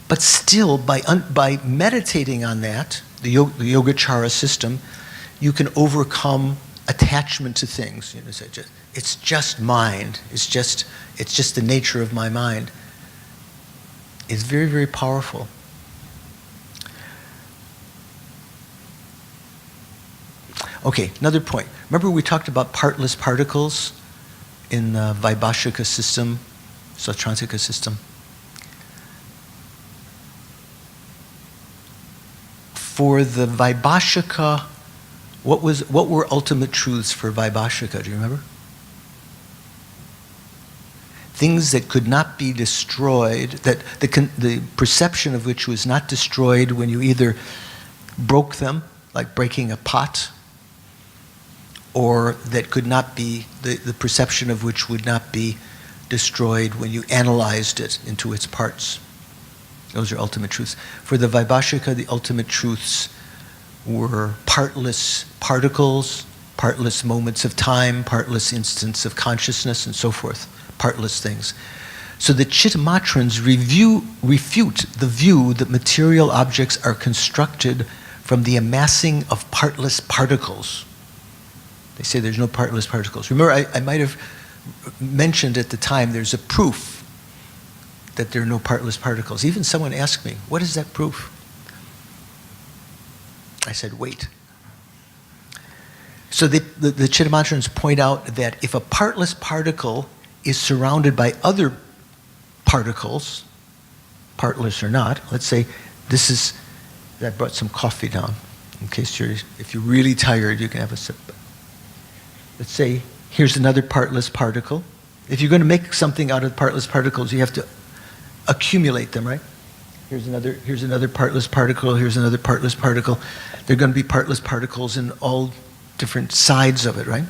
But still, by meditating on that, the Yogacara system, you can overcome attachment to things. You know, say it's just mind. It's just the nature of my mind. It's very, very powerful. Okay, another point. Remember we talked about partless particles in the Vaibhashika system, Sautrantika system? For the Vaibhashika, what were ultimate truths for Vaibhashika? Do you remember? Things that could not be destroyed, that the perception of which was not destroyed when you either broke them, like breaking a pot, or that could not be, the perception of which would not be destroyed when you analyzed it into its parts. Those are ultimate truths. For the Vaibhashika, the ultimate truths were partless particles, partless moments of time, partless instants of consciousness, and so forth. Partless things. So the Chittamatrans refute the view that material objects are constructed from the amassing of partless particles. They say there's no partless particles. Remember, I might have mentioned at the time there's a proof that there are no partless particles. Even someone asked me, what is that proof? I said, wait. So the Chittamatrans point out that if a partless particle is surrounded by other particles, partless or not, let's say this is, I brought some coffee down in case if you're really tired, you can have a sip. Let's say here's another partless particle. If you're going to make something out of partless particles, you have to accumulate them, right? Here's another partless particle, here's another partless particle. There are going to be partless particles in all different sides of it, right?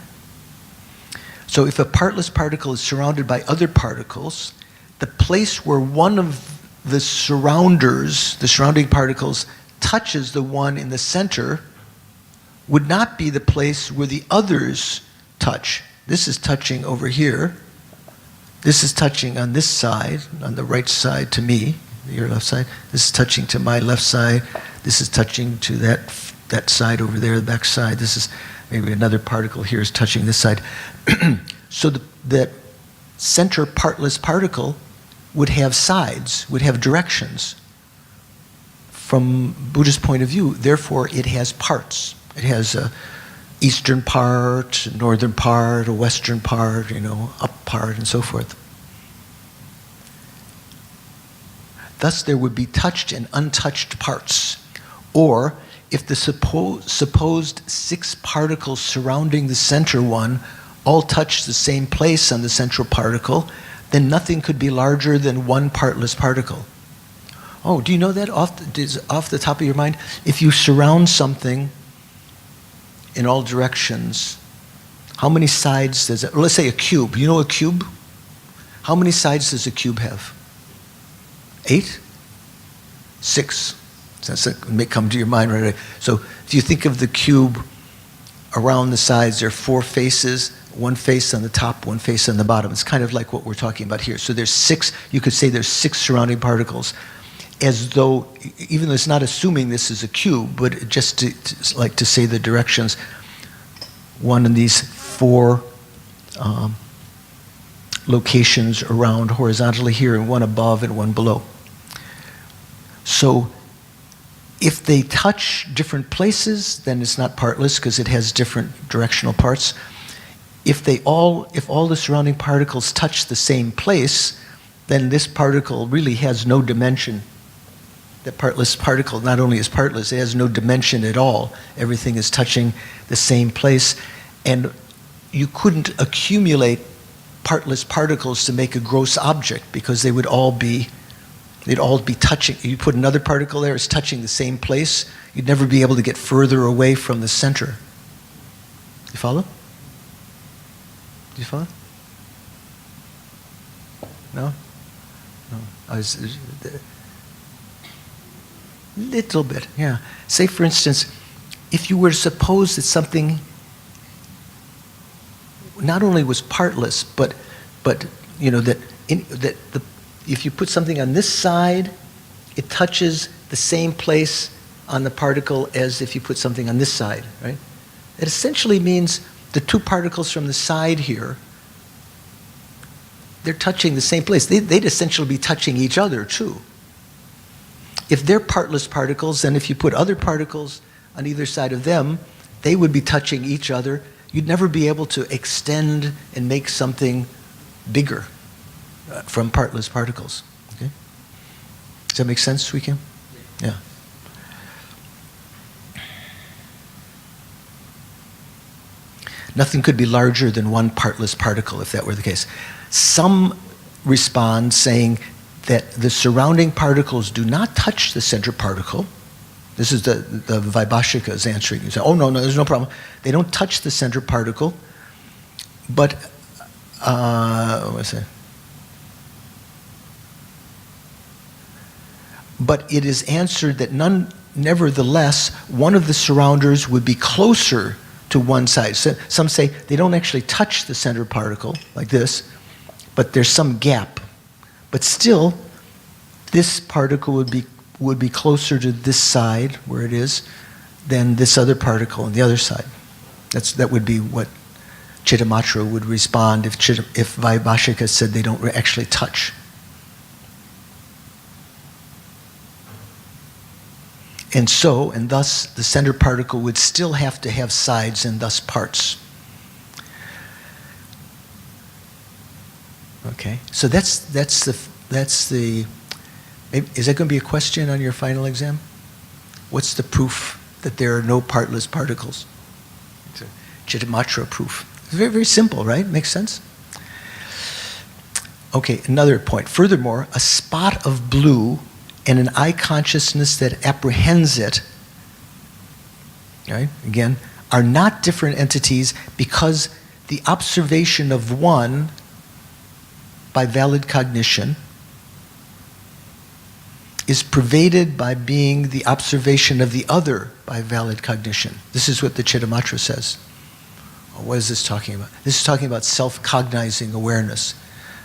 So if a partless particle is surrounded by other particles, the place where one of the surrounding particles, touches the one in the center would not be the place where the others touch. This is touching over here. This is touching on this side, on the right side to me, your left side. This is touching to my left side. This is touching to that side over there, the back side. This is maybe another particle here is touching this side. So that center partless particle would have sides, would have directions. From Buddhist point of view, therefore it has parts. It has a eastern part, a northern part, a western part, up part, and so forth. Thus there would be touched and untouched parts. Or, if the supposed 6 particles surrounding the center one all touch the same place on the central particle, then nothing could be larger than one partless particle. Oh, do you know that off the top of your mind? If you surround something in all directions, how many sides does it, let's say a cube. You know a cube? How many sides does a cube have? 8? 6. That may come to your mind right away. So if you think of the cube around the sides, there are 4 faces, one face on the top, one face on the bottom. It's kind of like what we're talking about here. So there's 6, you could say there's 6 surrounding particles, as though, even though it's not assuming this is a cube, but just to say the directions, one of these 4 locations around horizontally here, and one above and one below. So if they touch different places, then it's not partless because it has different directional parts. If all the surrounding particles touch the same place, then this particle really has no dimension. The partless particle not only is partless, it has no dimension at all. Everything is touching the same place. And you couldn't accumulate partless particles to make a gross object because they'd all be touching. You put another particle there, it's touching the same place. You'd never be able to get further away from the center. You follow? Do you follow? No? No. Little bit, yeah. Say, for instance, if you were to suppose that something not only was partless, but if you put something on this side, it touches the same place on the particle as if you put something on this side, right? It essentially means the 2 particles from the side here, they're touching the same place. They'd essentially be touching each other too. If they're partless particles, then if you put other particles on either side of them, they would be touching each other. You'd never be able to extend and make something bigger from partless particles. Okay? Does that make sense, Suikim? Yeah. Nothing could be larger than one partless particle if that were the case. Some respond saying that the surrounding particles do not touch the center particle. This is the Vaibhashikas answering. You say, oh, no, there's no problem. They don't touch the center particle, but, what was it? But it is answered that nevertheless, one of the surrounders would be closer to one side. So some say they don't actually touch the center particle, like this, but there's some gap. But still, this particle would be closer to this side, where it is, than this other particle on the other side. That would be what Chittamatra would respond if Vaibhashika said they don't actually touch. And thus, the center particle would still have to have sides and thus parts. Okay, so that's the. Is that going to be a question on your final exam? What's the proof that there are no partless particles? It's a Chittamatra proof. It's very, very simple, right? Makes sense? Okay, another point. Furthermore, a spot of blue and an eye consciousness that apprehends it, right, again, are not different entities because the observation of one by valid cognition is pervaded by being the observation of the other by valid cognition. This is what the Chittamatra says. What is this talking about? This is talking about self-cognizing awareness.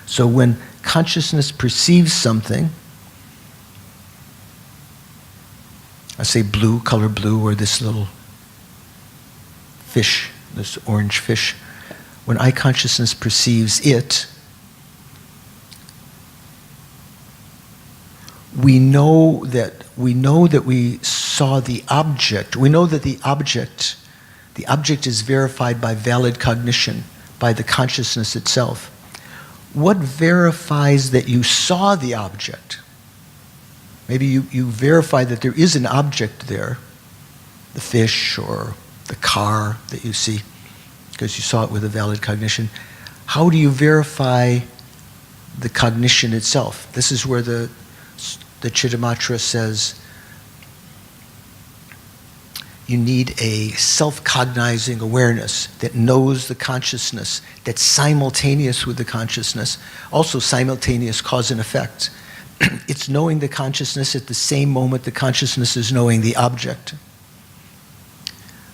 So when consciousness perceives something, I say blue, color blue, or this little fish, this orange fish. When eye consciousness perceives it, we know that we saw the object. We know that the object is verified by valid cognition, by the consciousness itself. What verifies that you saw the object? Maybe you verify that there is an object there, the fish or the car that you see, because you saw it with a valid cognition. How do you verify the cognition itself? This is where the Chittamatra says you need a self-cognizing awareness that knows the consciousness, that's simultaneous with the consciousness, also simultaneous cause and effect. It's knowing the consciousness at the same moment the consciousness is knowing the object.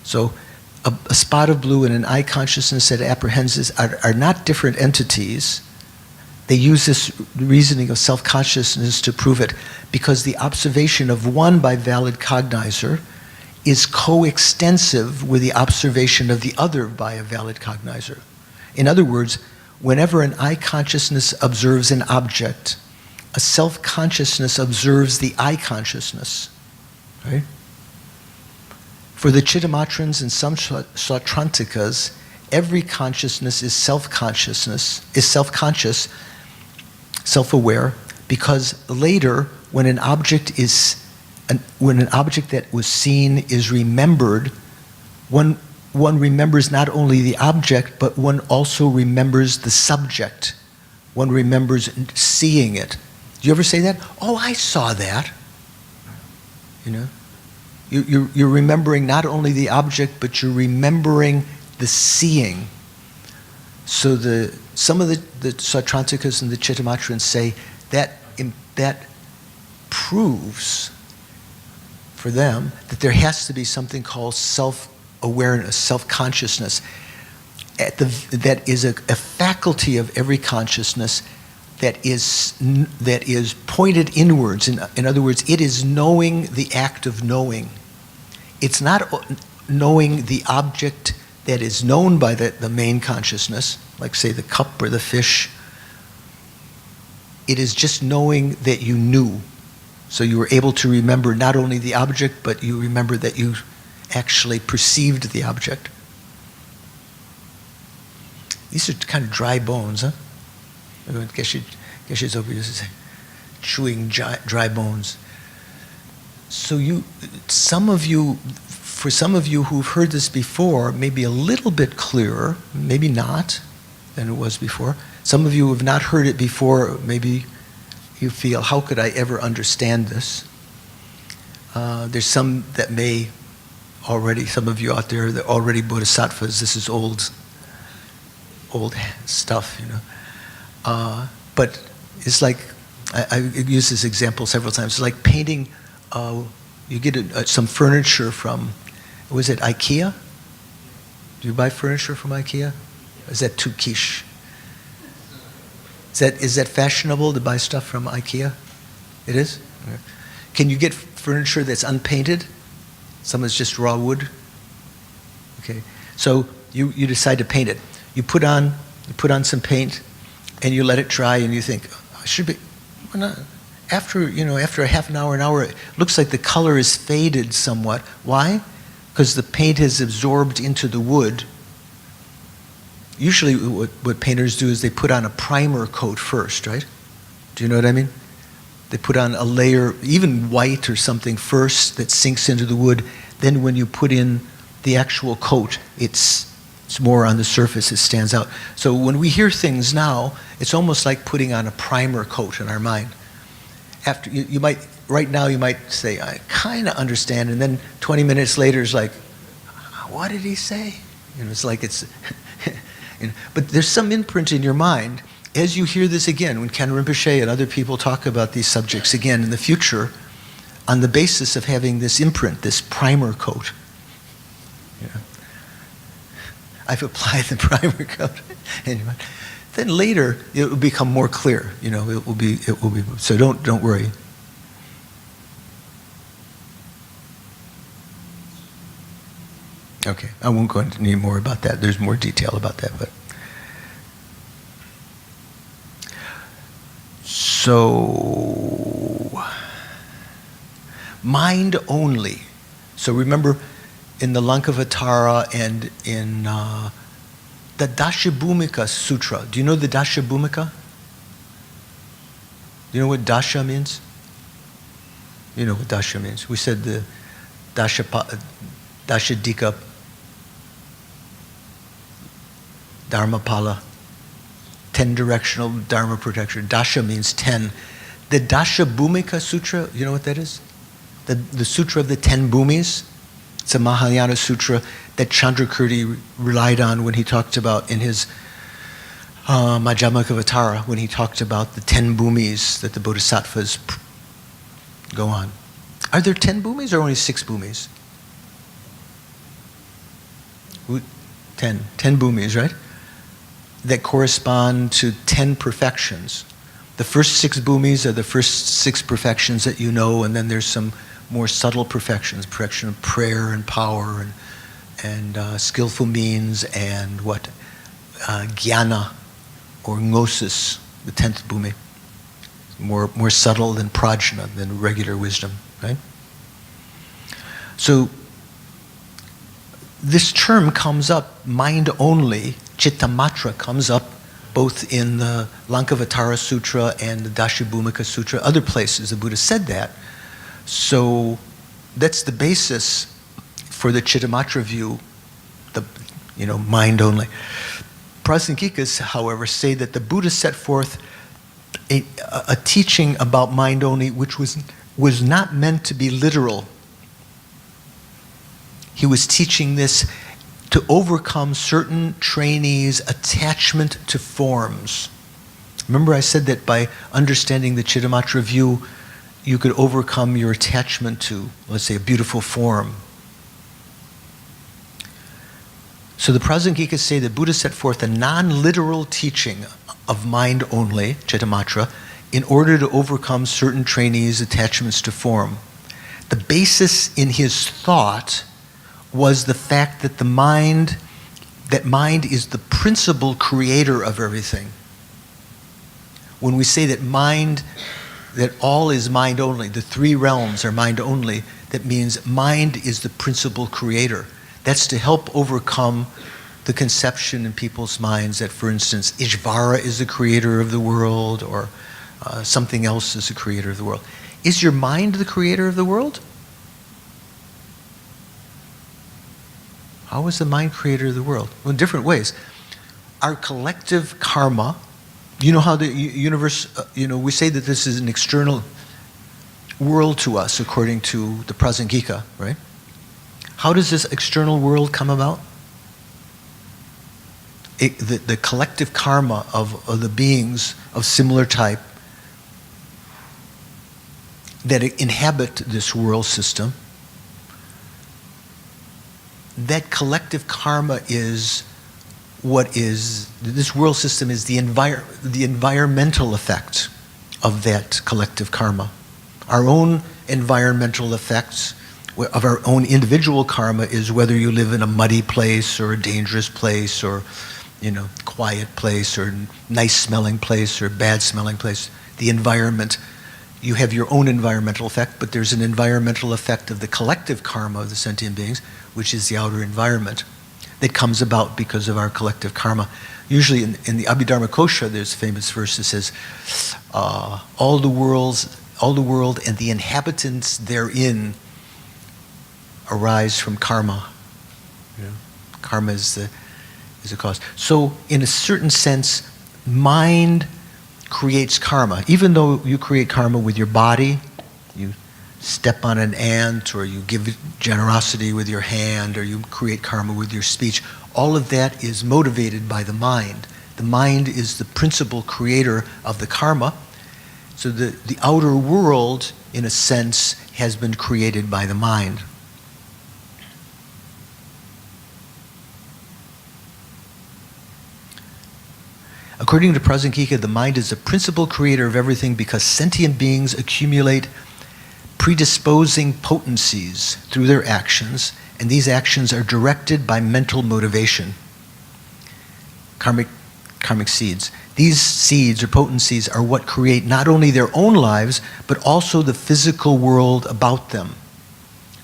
So a spot of blue and an eye consciousness that apprehends this are not different entities. They use this reasoning of self-consciousness to prove it because the observation of one by valid cognizer is coextensive with the observation of the other by a valid cognizer. In other words, whenever an eye consciousness observes an object, a self-consciousness observes the eye consciousness, right? For the Chittamatrans and some Sautrantikas, every consciousness is self-consciousness, is self-conscious, self-aware, because later, when an object that was seen is remembered, one remembers not only the object, but one also remembers the subject. One remembers seeing it. Do you ever say that? Oh, I saw that. You know? You're remembering not only the object, but you're remembering the seeing. So some of the Sautrantikas and the Chittamatrans say that proves for them that there has to be something called self-awareness, self-consciousness, that is a faculty of every consciousness that is pointed inwards. In other words, it is knowing the act of knowing. It's not knowing the object that is known by the main consciousness, like say the cup or the fish. It is just knowing that you knew. So you were able to remember not only the object, but you remember that you actually perceived the object. These are kind of dry bones, huh? Geshe's over here chewing dry bones. So for some of you who've heard this before, maybe a little bit clearer, maybe not, than it was before. Some of you who have not heard it before, maybe you feel, how could I ever understand this? There's some that may already, some of you out there that already bodhisattvas, this is old stuff, you know. But it's like, I use this example several times. It's like painting, you get some furniture from, was it IKEA? Do you buy furniture from IKEA? Or is that too quiche? Is that fashionable to buy stuff from IKEA? It is? Okay. Can you get furniture that's unpainted? Some is just raw wood? Okay. So you decide to paint it. You put on some paint and you let it dry and you think, I should be, why not? After a half an hour, it looks like the color is faded somewhat. Why? Because the paint has absorbed into the wood. Usually what painters do is they put on a primer coat first, right? Do you know what I mean? They put on a layer, even white or something first, that sinks into the wood. Then when you put in the actual coat, it's more on the surface, it stands out. So when we hear things now, it's almost like putting on a primer coat in our mind. After you might, right now you might say, I kind of understand, and then 20 minutes later it's like, what did he say? It's like it's, but there's some imprint in your mind as you hear this again, when Ken Rinpoche and other people talk about these subjects again in the future, on the basis of having this imprint, this primer coat. I've applied the primer coat. Anyway, then later it will become more clear. It will be. So don't worry. Okay, I won't go into any more about that. There's more detail about that, but so mind only. So remember, in the Lankavatara and in the Dashabhumika Sutra. Do you know the Dashabhumika? Do you know what Dasha means? You know what Dasha means. We said the Dashadika Dharmapala, 10 directional Dharma protection. Dasha means 10. The Dashabhumika Sutra, you know what that is? The Sutra of the 10 Bhumis. It's a Mahayana sutra that Chandrakirti relied on when he talked about in his Majjhimavatara, when he talked about the 10 bhumis that the bodhisattvas go on. Are there 10 bhumis or only 6 bhumis? 10 bhumis, right? That correspond to 10 perfections. The first 6 bhumis are the first 6 perfections that you know, and then there's some more subtle perfections, perfection of prayer and power and skillful means and jnana or gnosis, the 10th bhumi. More subtle than prajna, than regular wisdom, right? So this term comes up, mind only, chittamatra comes up both in the Lankavatara Sutra and the Dashabhumika Sutra, other places the Buddha said that. So that's the basis for the Chittamatra view, mind only. Prasangikas, however, say that the Buddha set forth a teaching about mind only which was not meant to be literal. He was teaching this to overcome certain trainees' attachment to forms. Remember I said that by understanding the Chittamatra view, you could overcome your attachment to, let's say, a beautiful form. So the Prasangikas say that Buddha set forth a non-literal teaching of mind only, Chittamatra, in order to overcome certain trainees' attachments to form. The basis in his thought was the fact that mind is the principal creator of everything. When we say that all is mind only, the 3 realms are mind only, that means mind is the principal creator. That's to help overcome the conception in people's minds that, for instance, Ishvara is the creator of the world, or something else is the creator of the world. Is your mind the creator of the world? How is the mind creator of the world? Well, in different ways. Our collective karma, you know how the universe, we say that this is an external world to us according to the Prasangika, right? How does this external world come about? The collective karma of the beings of similar type that inhabit this world system, that collective karma is what is, this world system is the environmental effect of that collective karma. Our own environmental effects of our own individual karma is whether you live in a muddy place or a dangerous place or, quiet place or nice smelling place or bad smelling place. The environment, you have your own environmental effect, but there's an environmental effect of the collective karma of the sentient beings, which is the outer environment, that comes about because of our collective karma. Usually in the Abhidharma Kosha, there's a famous verse that says, all the world and the inhabitants therein arise from karma. Karma is the cause. So in a certain sense, mind creates karma. Even though you create karma with your body, you step on an ant, or you give generosity with your hand, or you create karma with your speech, all of that is motivated by the mind. The mind is the principal creator of the karma. So the outer world, in a sense, has been created by the mind. According to Prasangika, the mind is the principal creator of everything because sentient beings accumulate predisposing potencies through their actions, and these actions are directed by mental motivation. Karmic seeds. These seeds or potencies are what create not only their own lives, but also the physical world about them,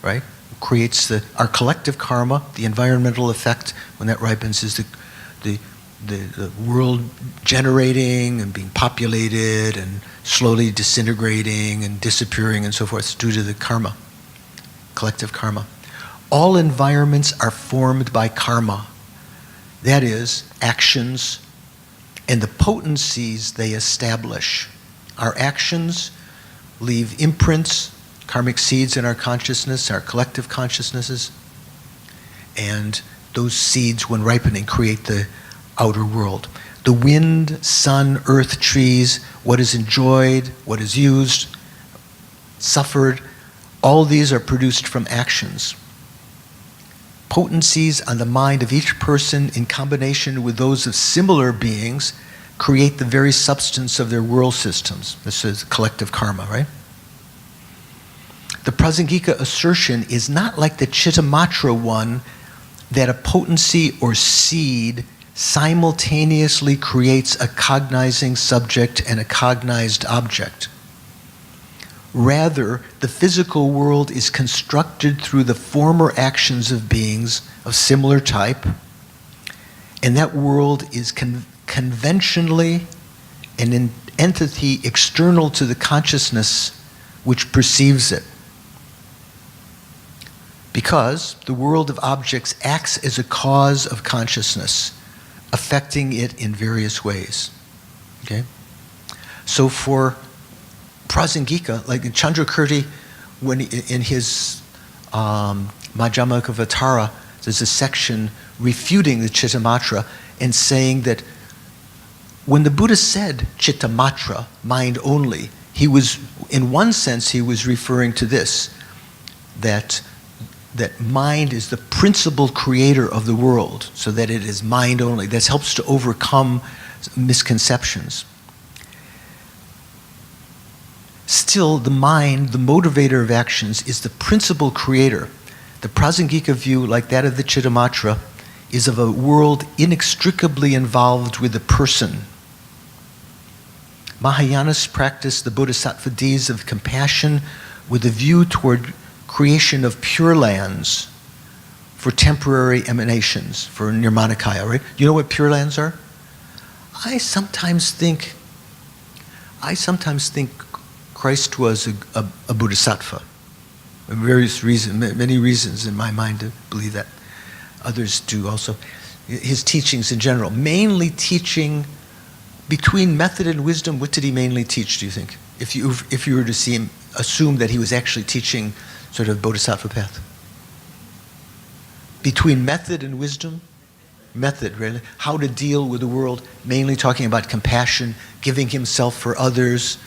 right? Creates our collective karma, the environmental effect, when that ripens, is the world generating and being populated and slowly disintegrating and disappearing and so forth due to the karma, collective karma. All environments are formed by karma. That is, actions and the potencies they establish. Our actions leave imprints, karmic seeds in our consciousness, our collective consciousnesses, and those seeds, when ripening, create the outer world. The wind, sun, earth, trees, what is enjoyed, what is used, suffered, all these are produced from actions. Potencies on the mind of each person in combination with those of similar beings create the very substance of their world systems. This is collective karma, right? The Prasangika assertion is not like the Chittamatra one, that a potency or seed simultaneously creates a cognizing subject and a cognized object. Rather, the physical world is constructed through the former actions of beings of similar type, and that world is conventionally an entity external to the consciousness which perceives it. Because the world of objects acts as a cause of consciousness, affecting it in various ways. Okay? So for Prasangika, like in Chandrakirti, when in his Madhyamakavatara, there's a section refuting the Chittamatra and saying that when the Buddha said Chittamatra, mind only, he was, in one sense, he was referring to this, that mind is the principal creator of the world, so that it is mind only. That helps to overcome misconceptions. Still, the mind, the motivator of actions, is the principal creator. The Prasangika view, like that of the Chittamatra, is of a world inextricably involved with the person. Mahayanists practice the bodhisattva deeds of compassion with a view toward creation of pure lands for temporary emanations, for nirmanakaya, right? You know what pure lands are? I sometimes think Christ was a bodhisattva. Various reasons, many reasons in my mind to believe that. Others do also. His teachings in general, mainly teaching between method and wisdom. What did he mainly teach, do you think? If you were to see him, assume that he was actually teaching sort of bodhisattva path. Between method and wisdom? Method, really. How to deal with the world, mainly talking about compassion, giving himself for others.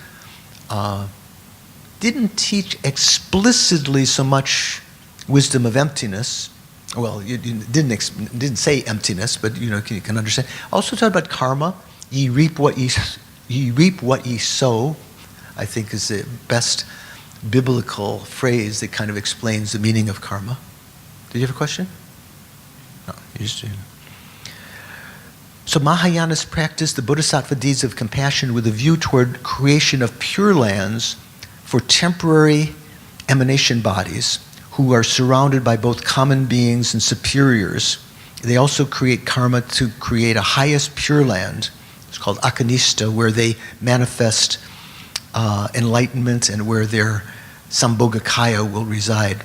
Didn't teach explicitly so much wisdom of emptiness. Well, you didn't say emptiness, but you can understand. Also talked about karma. Ye reap what ye sow, I think is the best biblical phrase that kind of explains the meaning of karma. Did you have a question? No, you just didn't. So Mahayana's practice the bodhisattva deeds of compassion with a view toward creation of pure lands for temporary emanation bodies who are surrounded by both common beings and superiors. They also create karma to create a highest pure land. It's called akanista, where they manifest enlightenment and where their sambhogakaya will reside.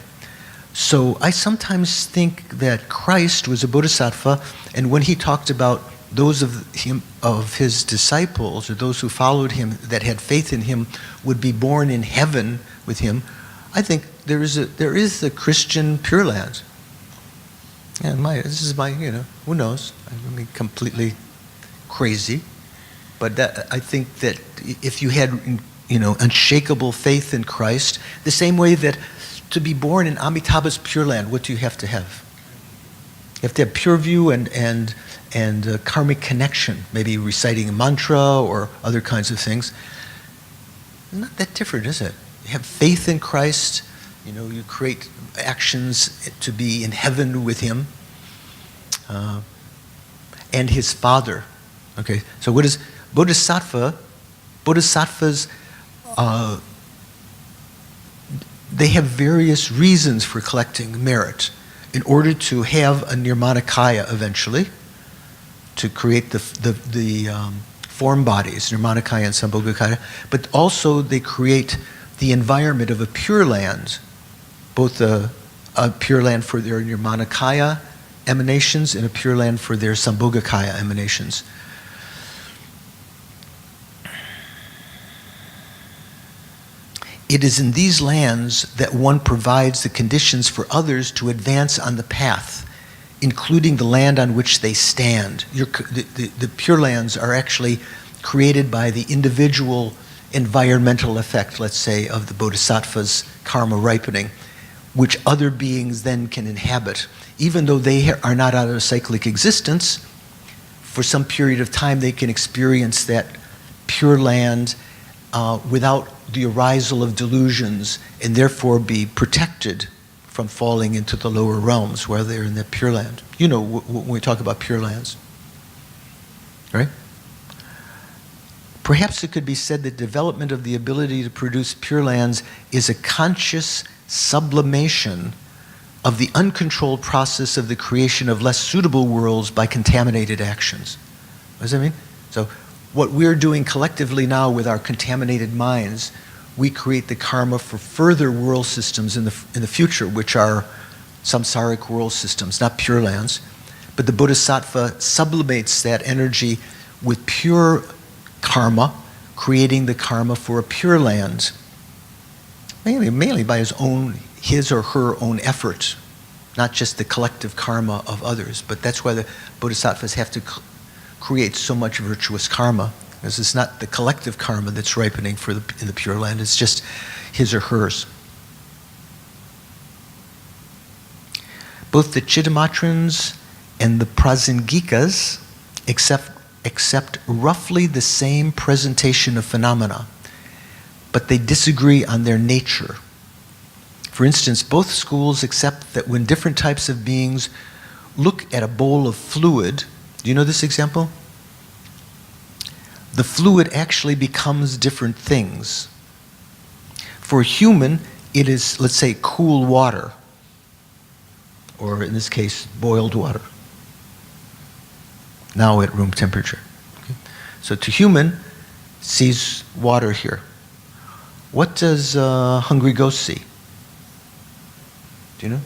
So I sometimes think that Christ was a bodhisattva, and when he talked about those of his disciples, or those who followed him that had faith in him, would be born in heaven with him, I think there is a Christian Pure Land. And this is my, who knows? I mean, completely crazy. But I think that if you had, unshakable faith in Christ, the same way that to be born in Amitabha's Pure Land, what do you have to have? You have to have pure view and karmic connection, maybe reciting a mantra or other kinds of things. Not that different, is it? You have faith in Christ, you create actions to be in heaven with him and his Father. Okay, so what is bodhisattva? Bodhisattvas, they have various reasons for collecting merit in order to have a nirmanakaya eventually, to create the form bodies, nirmanakaya and sambhogakaya, but also they create the environment of a pure land, both a pure land for their nirmanakaya emanations and a pure land for their sambhogakaya emanations. It is in these lands that one provides the conditions for others to advance on the path, including the land on which they stand. The Pure Lands are actually created by the individual environmental effect, let's say, of the Bodhisattva's karma ripening, which other beings then can inhabit. Even though they are not out of cyclic existence, for some period of time they can experience that Pure Land without the arisal of delusions, and therefore be protected from falling into the lower realms where they're in the Pure Land. When we talk about Pure Lands, right? Perhaps it could be said that development of the ability to produce Pure Lands is a conscious sublimation of the uncontrolled process of the creation of less suitable worlds by contaminated actions. What does that mean? So what we're doing collectively now with our contaminated minds, we create the karma for further world systems in the future, which are samsaric world systems, not Pure Lands. But the Bodhisattva sublimates that energy with pure karma, creating the karma for a Pure Land, mainly by his or her own effort, not just the collective karma of others. But that's why the Bodhisattvas have to create so much virtuous karma, because it's not the collective karma that's ripening in the Pure Land, it's just his or hers. Both the Chittamatrans and the Prasangikas accept roughly the same presentation of phenomena, but they disagree on their nature. For instance, both schools accept that when different types of beings look at a bowl of fluid, do you know this example? The fluid actually becomes different things. For a human, it is, let's say, cool water, or in this case, boiled water, now at room temperature. Okay? So to human, sees water here. What does hungry ghost see? Do you know?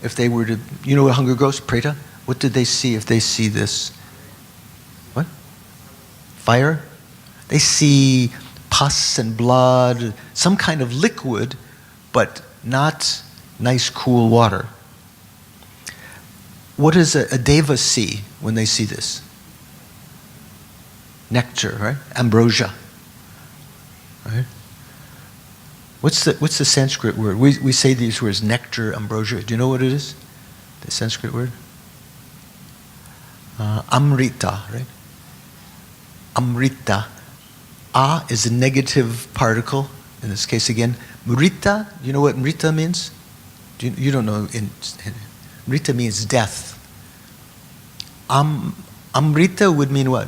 If they were to, you know what hungry ghost, Preta? What did they see if they see this? What? Fire? They see pus and blood, some kind of liquid, but not nice cool water. What does a deva see when they see this? Nectar, right? Ambrosia, right? What's the Sanskrit word? We say these words, nectar, ambrosia. Do you know what it is? The Sanskrit word? Amrita, right? Amrita. A is a negative particle, in this case again. Mrita, you know what mrita means? You don't know. Mrita means death. Amrita would mean what?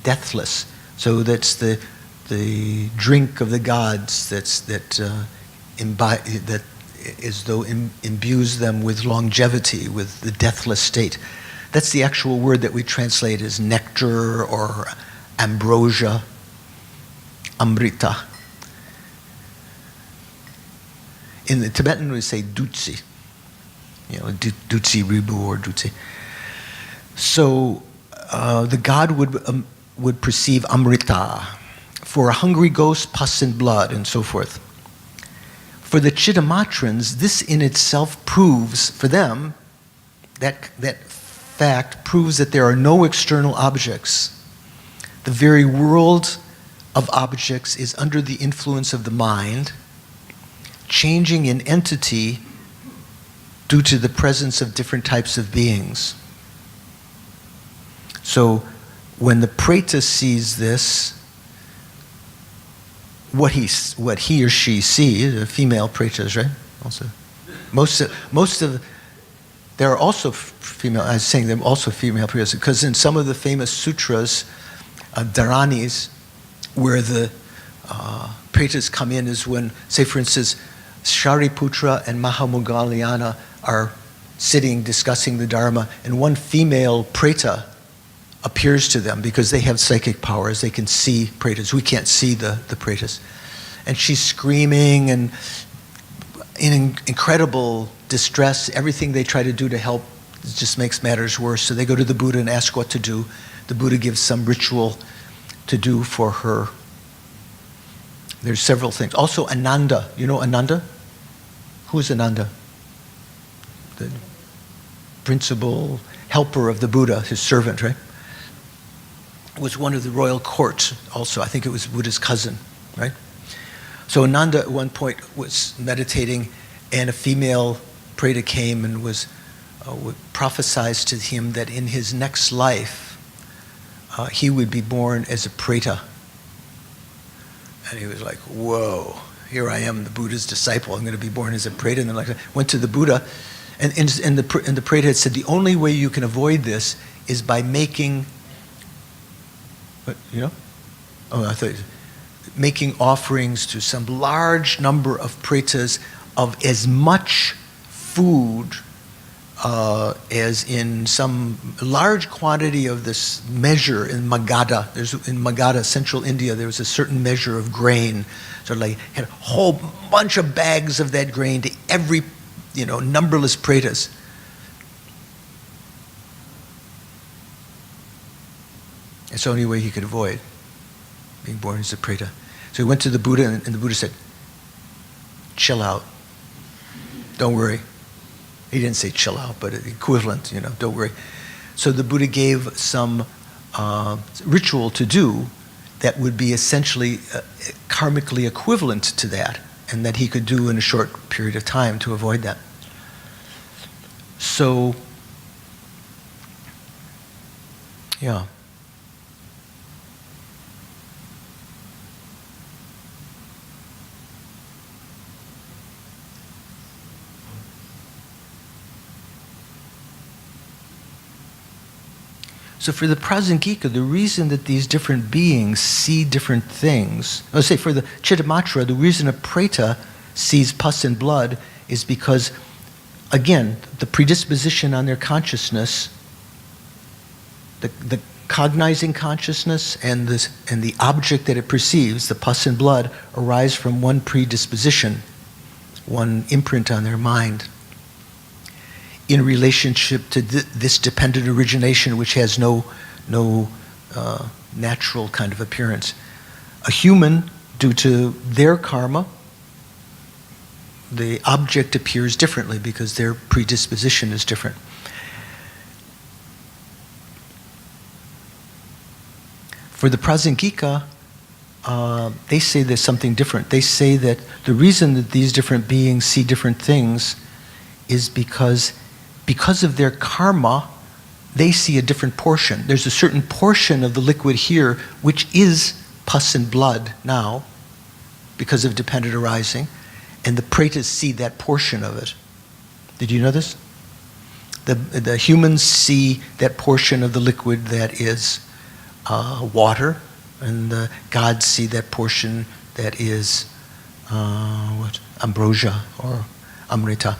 Deathless. So that's the drink of the gods that as though imbues them with longevity, with the deathless state. That's the actual word that we translate as nectar or ambrosia, amrita. In the Tibetan we say dutsi, dutsi ribu or dutsi. So the god would perceive amrita. For a hungry ghost, pus and blood, and so forth. For the Chittamatrans, this in itself proves, for them, that fact proves that there are no external objects. The very world of objects is under the influence of the mind, changing in entity due to the presence of different types of beings. So when the Preta sees this, what he or she sees, female pretas, right? Also, most of there are also female. I was saying there are also female pretas because in some of the famous sutras, dharanis, where the pretas come in is when, say for instance, Shariputra and Mahamoggallana are sitting discussing the Dharma, and one female preta appears to them because they have psychic powers. They can see pretas. We can't see the pretas. And she's screaming and in incredible distress. Everything they try to do to help just makes matters worse. So they go to the Buddha and ask what to do. The Buddha gives some ritual to do for her. There's several things. Also Ananda. You know Ananda? Who is Ananda? The principal helper of the Buddha, his servant, right? Was one of the royal court also. I think it was Buddha's cousin, right? So Ananda at one point was meditating and a female preta came and was prophesied to him that in his next life he would be born as a preta. And he was like, whoa, here I am, the Buddha's disciple. I'm going to be born as a preta. And then went to the Buddha and the preta had said, the only way you can avoid this is by making making offerings to some large number of pretas of as much food as in some large quantity of this measure in Magadha. In Magadha, central India, there was a certain measure of grain. So like had a whole bunch of bags of that grain to every, numberless pretas. It's the only way he could avoid being born as a preta. So he went to the Buddha, and the Buddha said, chill out. Don't worry. He didn't say chill out, but equivalent, don't worry. So the Buddha gave some ritual to do that would be essentially karmically equivalent to that, and that he could do in a short period of time to avoid that. So, yeah. So for the Prasangika, the reason that these different beings see different things, let's say for the Chittamatra, the reason a preta sees pus and blood is because, again, the predisposition on their consciousness, the cognizing consciousness and the object that it perceives, the pus and blood, arise from one predisposition, one imprint on their mind, in relationship to this dependent origination, which has no natural kind of appearance. A human, due to their karma, the object appears differently because their predisposition is different. For the Prasangika, they say there's something different. They say that the reason that these different beings see different things is because of their karma, they see a different portion. There's a certain portion of the liquid here which is pus and blood now because of dependent arising, and the pretas see that portion of it. Did you know this? The humans see that portion of the liquid that is water, and the gods see that portion that is ambrosia or amrita.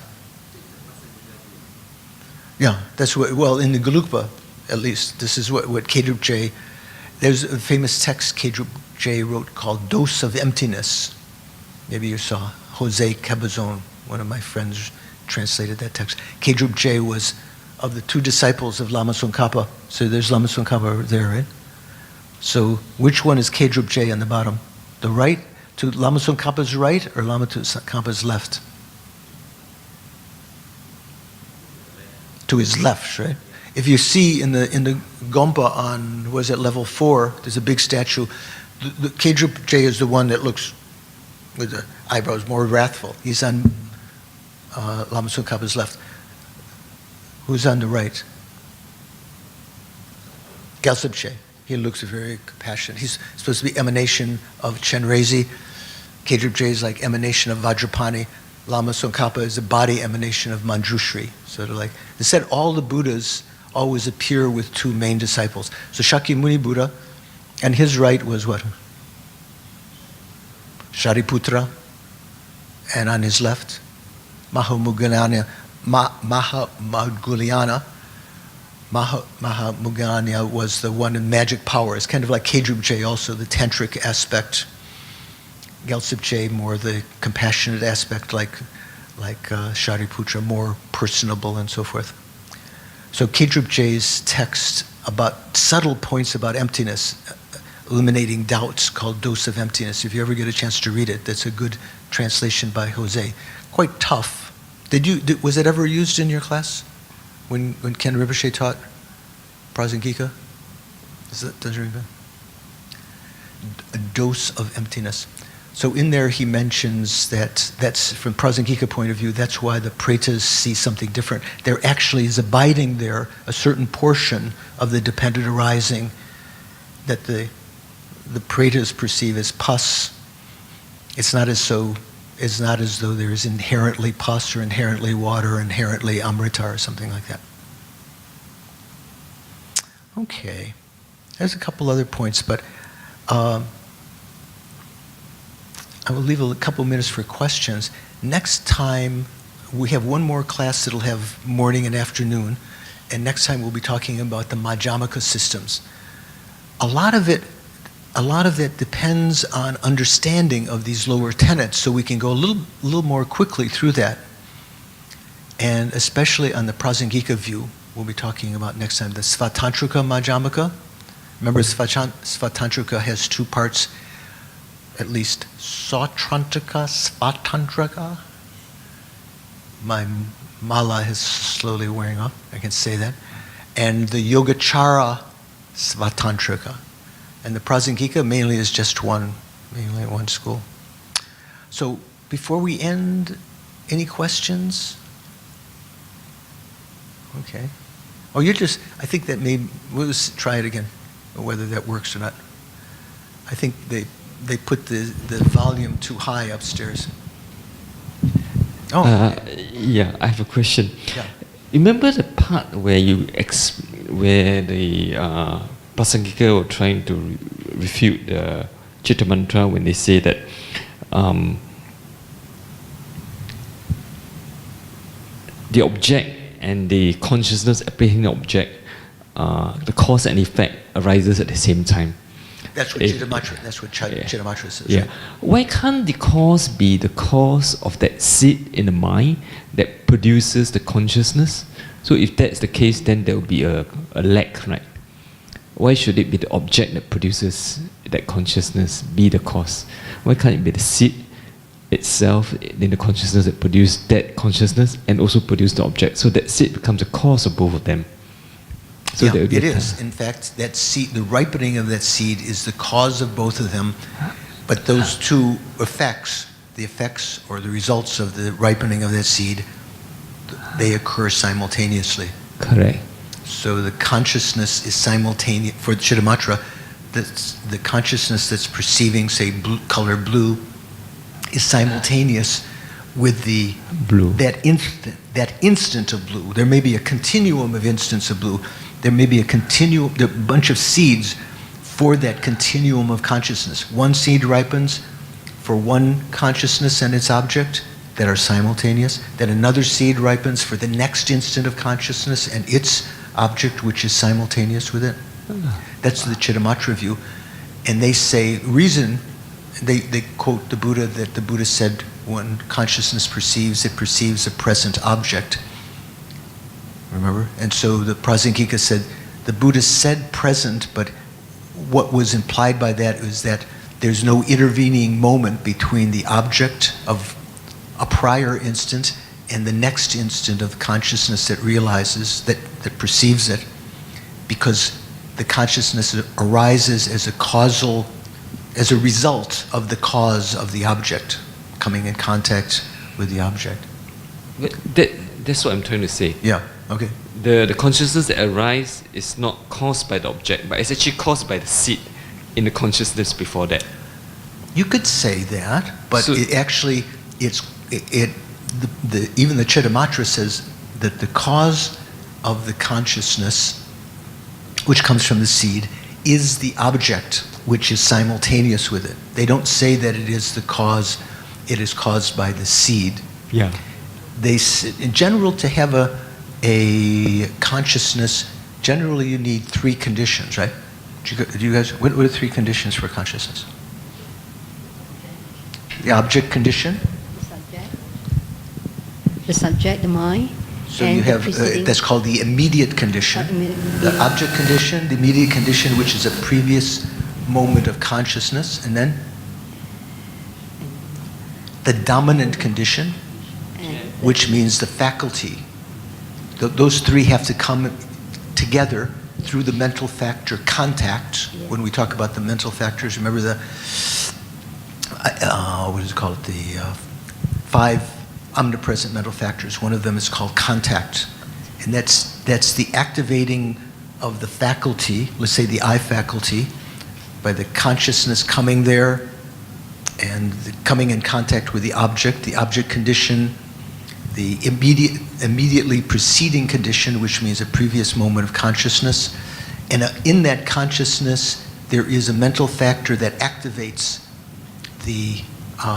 Yeah, that's what, well, in the Gelugpa, at least, this is what Kedrup J, there's a famous text Kedrup J wrote called Dose of Emptiness. Maybe you saw. Jose Cabazon, one of my friends, translated that text. Kedrup J was of the two disciples of Lama Tsongkhapa. So there's Lama Tsongkhapa there, right? So which one is Kedrup J on the bottom? The right, to Lama Tsongkhapa's right, or Lama Tsongkhapa's left? To his left, right? If you see in the Gompa on, was it level 4, there's a big statue. The Kedrup J is the one that looks with the eyebrows more wrathful. He's on Lama Tsongkhapa's left. Who's on the right? Gyaltsab Je. He looks very compassionate. He's supposed to be emanation of Chenrezi. Kedrup J is like emanation of Vajrapani. Lama Tsongkhapa is a body emanation of Manjushri. So they're like, they said all the Buddhas always appear with two main disciples. So Shakyamuni Buddha, and his right was what? Shariputra, and on his left, Mahamudgalyana was the one in magic power. It's kind of like Kedrup J also, the tantric aspect. Gyaltsab Je, more the compassionate aspect, like Shariputra, more personable and so forth. So Kedrup J's text about subtle points about emptiness, eliminating doubts, called Dose of Emptiness. If you ever get a chance to read it, that's a good translation by Jose. Quite tough. Was it ever used in your class when Ken Rinpoche taught Prasangika? Does it ring a bell? A dose of emptiness. So in there he mentions that's from Prasangika point of view, that's why the pretas see something different. There actually is abiding there a certain portion of the dependent arising that the pretas perceive as pus. It's not as though there is inherently pus or inherently water or inherently amrita or something like that. Okay. There's a couple other points, but I will leave a couple minutes for questions. Next time, we have one more class that'll have morning and afternoon, and next time we'll be talking about the Madhyamaka systems. A lot of it depends on understanding of these lower tenets, so we can go a little more quickly through that. And especially on the Prasangika view, we'll be talking about next time the Svatantrika Madhyamaka. Remember, Svatantrika has two parts, at least. Sautrantika, Svatantrika. My mala is slowly wearing off, I can say that. And the Yogacara Svatantrika. And the Prasangika mainly is just mainly one school. So before we end, any questions? Okay. Oh, I think that we'll just try it again, whether that works or not. I think they put the volume too high upstairs. Oh. Yeah, I have a question. Yeah. Remember the part where where the Prasangika were trying to refute the Chitta Mantra when they say that the object and the consciousness apprehending the object, the cause and effect arises at the same time. That's what Chittamatra says. Yeah. Right? Why can't the cause be the cause of that seed in the mind that produces the consciousness? So if that's the case, then there will be a lack, right? Why should it be the object that produces that consciousness be the cause? Why can't it be the seed itself in the consciousness that produces that consciousness and also produce the object? So that seed becomes the cause of both of them. So Yeah, it is. In fact, that seed, the ripening of that seed is the cause of both of them. But those two effects, the effects or the results of the ripening of that seed, they occur simultaneously. Correct. So the consciousness is simultaneous. For Chittamatra, the consciousness that's perceiving, say, color blue, is simultaneous with blue. That instant of blue. There may be a continuum of instants of blue. There may be a bunch of seeds for that continuum of consciousness. One seed ripens for one consciousness and its object that are simultaneous. Then another seed ripens for the next instant of consciousness and its object, which is simultaneous with it. That's the Chittamatra view. And they say, they quote the Buddha, that the Buddha said, when consciousness perceives, it perceives a present object. Remember? And so the Prasangika said, the Buddha said present, but what was implied by that is that there's no intervening moment between the object of a prior instant and the next instant of consciousness that realizes, that perceives it, because the consciousness arises as a result of the cause of the object, coming in contact with the object. That's what I'm trying to say. Yeah, okay. The consciousness that arises is not caused by the object, but it's actually caused by the seed in the consciousness before that. You could say that, but So- even the Chittamatra says that the cause of the consciousness, which comes from the seed, is the object which is simultaneous with it. They don't say that it is the cause, it is caused by the seed. Yeah. In general, to have a consciousness, generally you need three conditions, right? Do you guys, what are three conditions for consciousness? The object condition. The subject, the mind. So and you the have, preceding- that's called the immediate condition. The object condition, the immediate condition, which is a previous moment of consciousness, and then the dominant condition, and which means the faculty. Those three have to come together through the mental factor contact. Yeah. When we talk about the mental factors, remember the, what is it called? The 5 omnipresent mental factors. One of them is called contact. And that's the activating of the faculty, let's say the eye faculty, by the consciousness coming there and coming in contact with the object condition, the immediately preceding condition, which means a previous moment of consciousness. And in that consciousness, there is a mental factor that activates the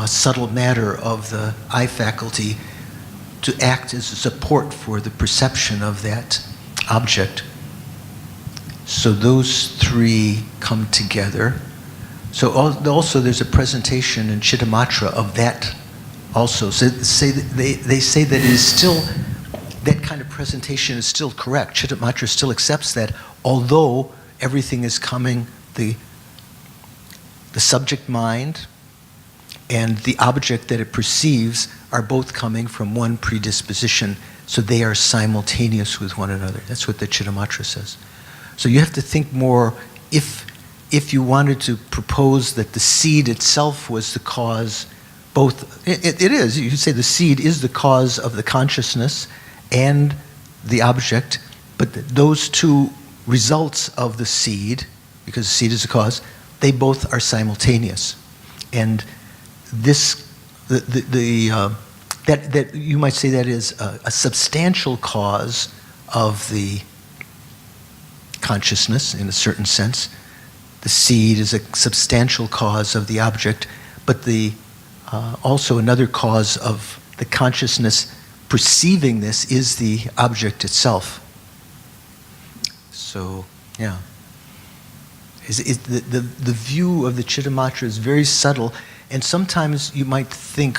subtle matter of the eye faculty to act as a support for the perception of that object. So those three come together. So also there's a presentation in Chittamatra of that also. So they say that it is still, that kind of presentation is still correct. Chittamatra still accepts that, although everything is coming, the subject mind and the object that it perceives are both coming from one predisposition, so they are simultaneous with one another. That's what the Chittamatra says. So you have to think more, if you wanted to propose that the seed itself was the cause, both, it is, you could say the seed is the cause of the consciousness and the object, but those two results of the seed, because the seed is the cause, they both are simultaneous. And this, that you might say that is a substantial cause of the consciousness in a certain sense. The seed is a substantial cause of the object, but also another cause of the consciousness perceiving this is the object itself. So, yeah. The view of the Chittamatra is very subtle, and sometimes you might think,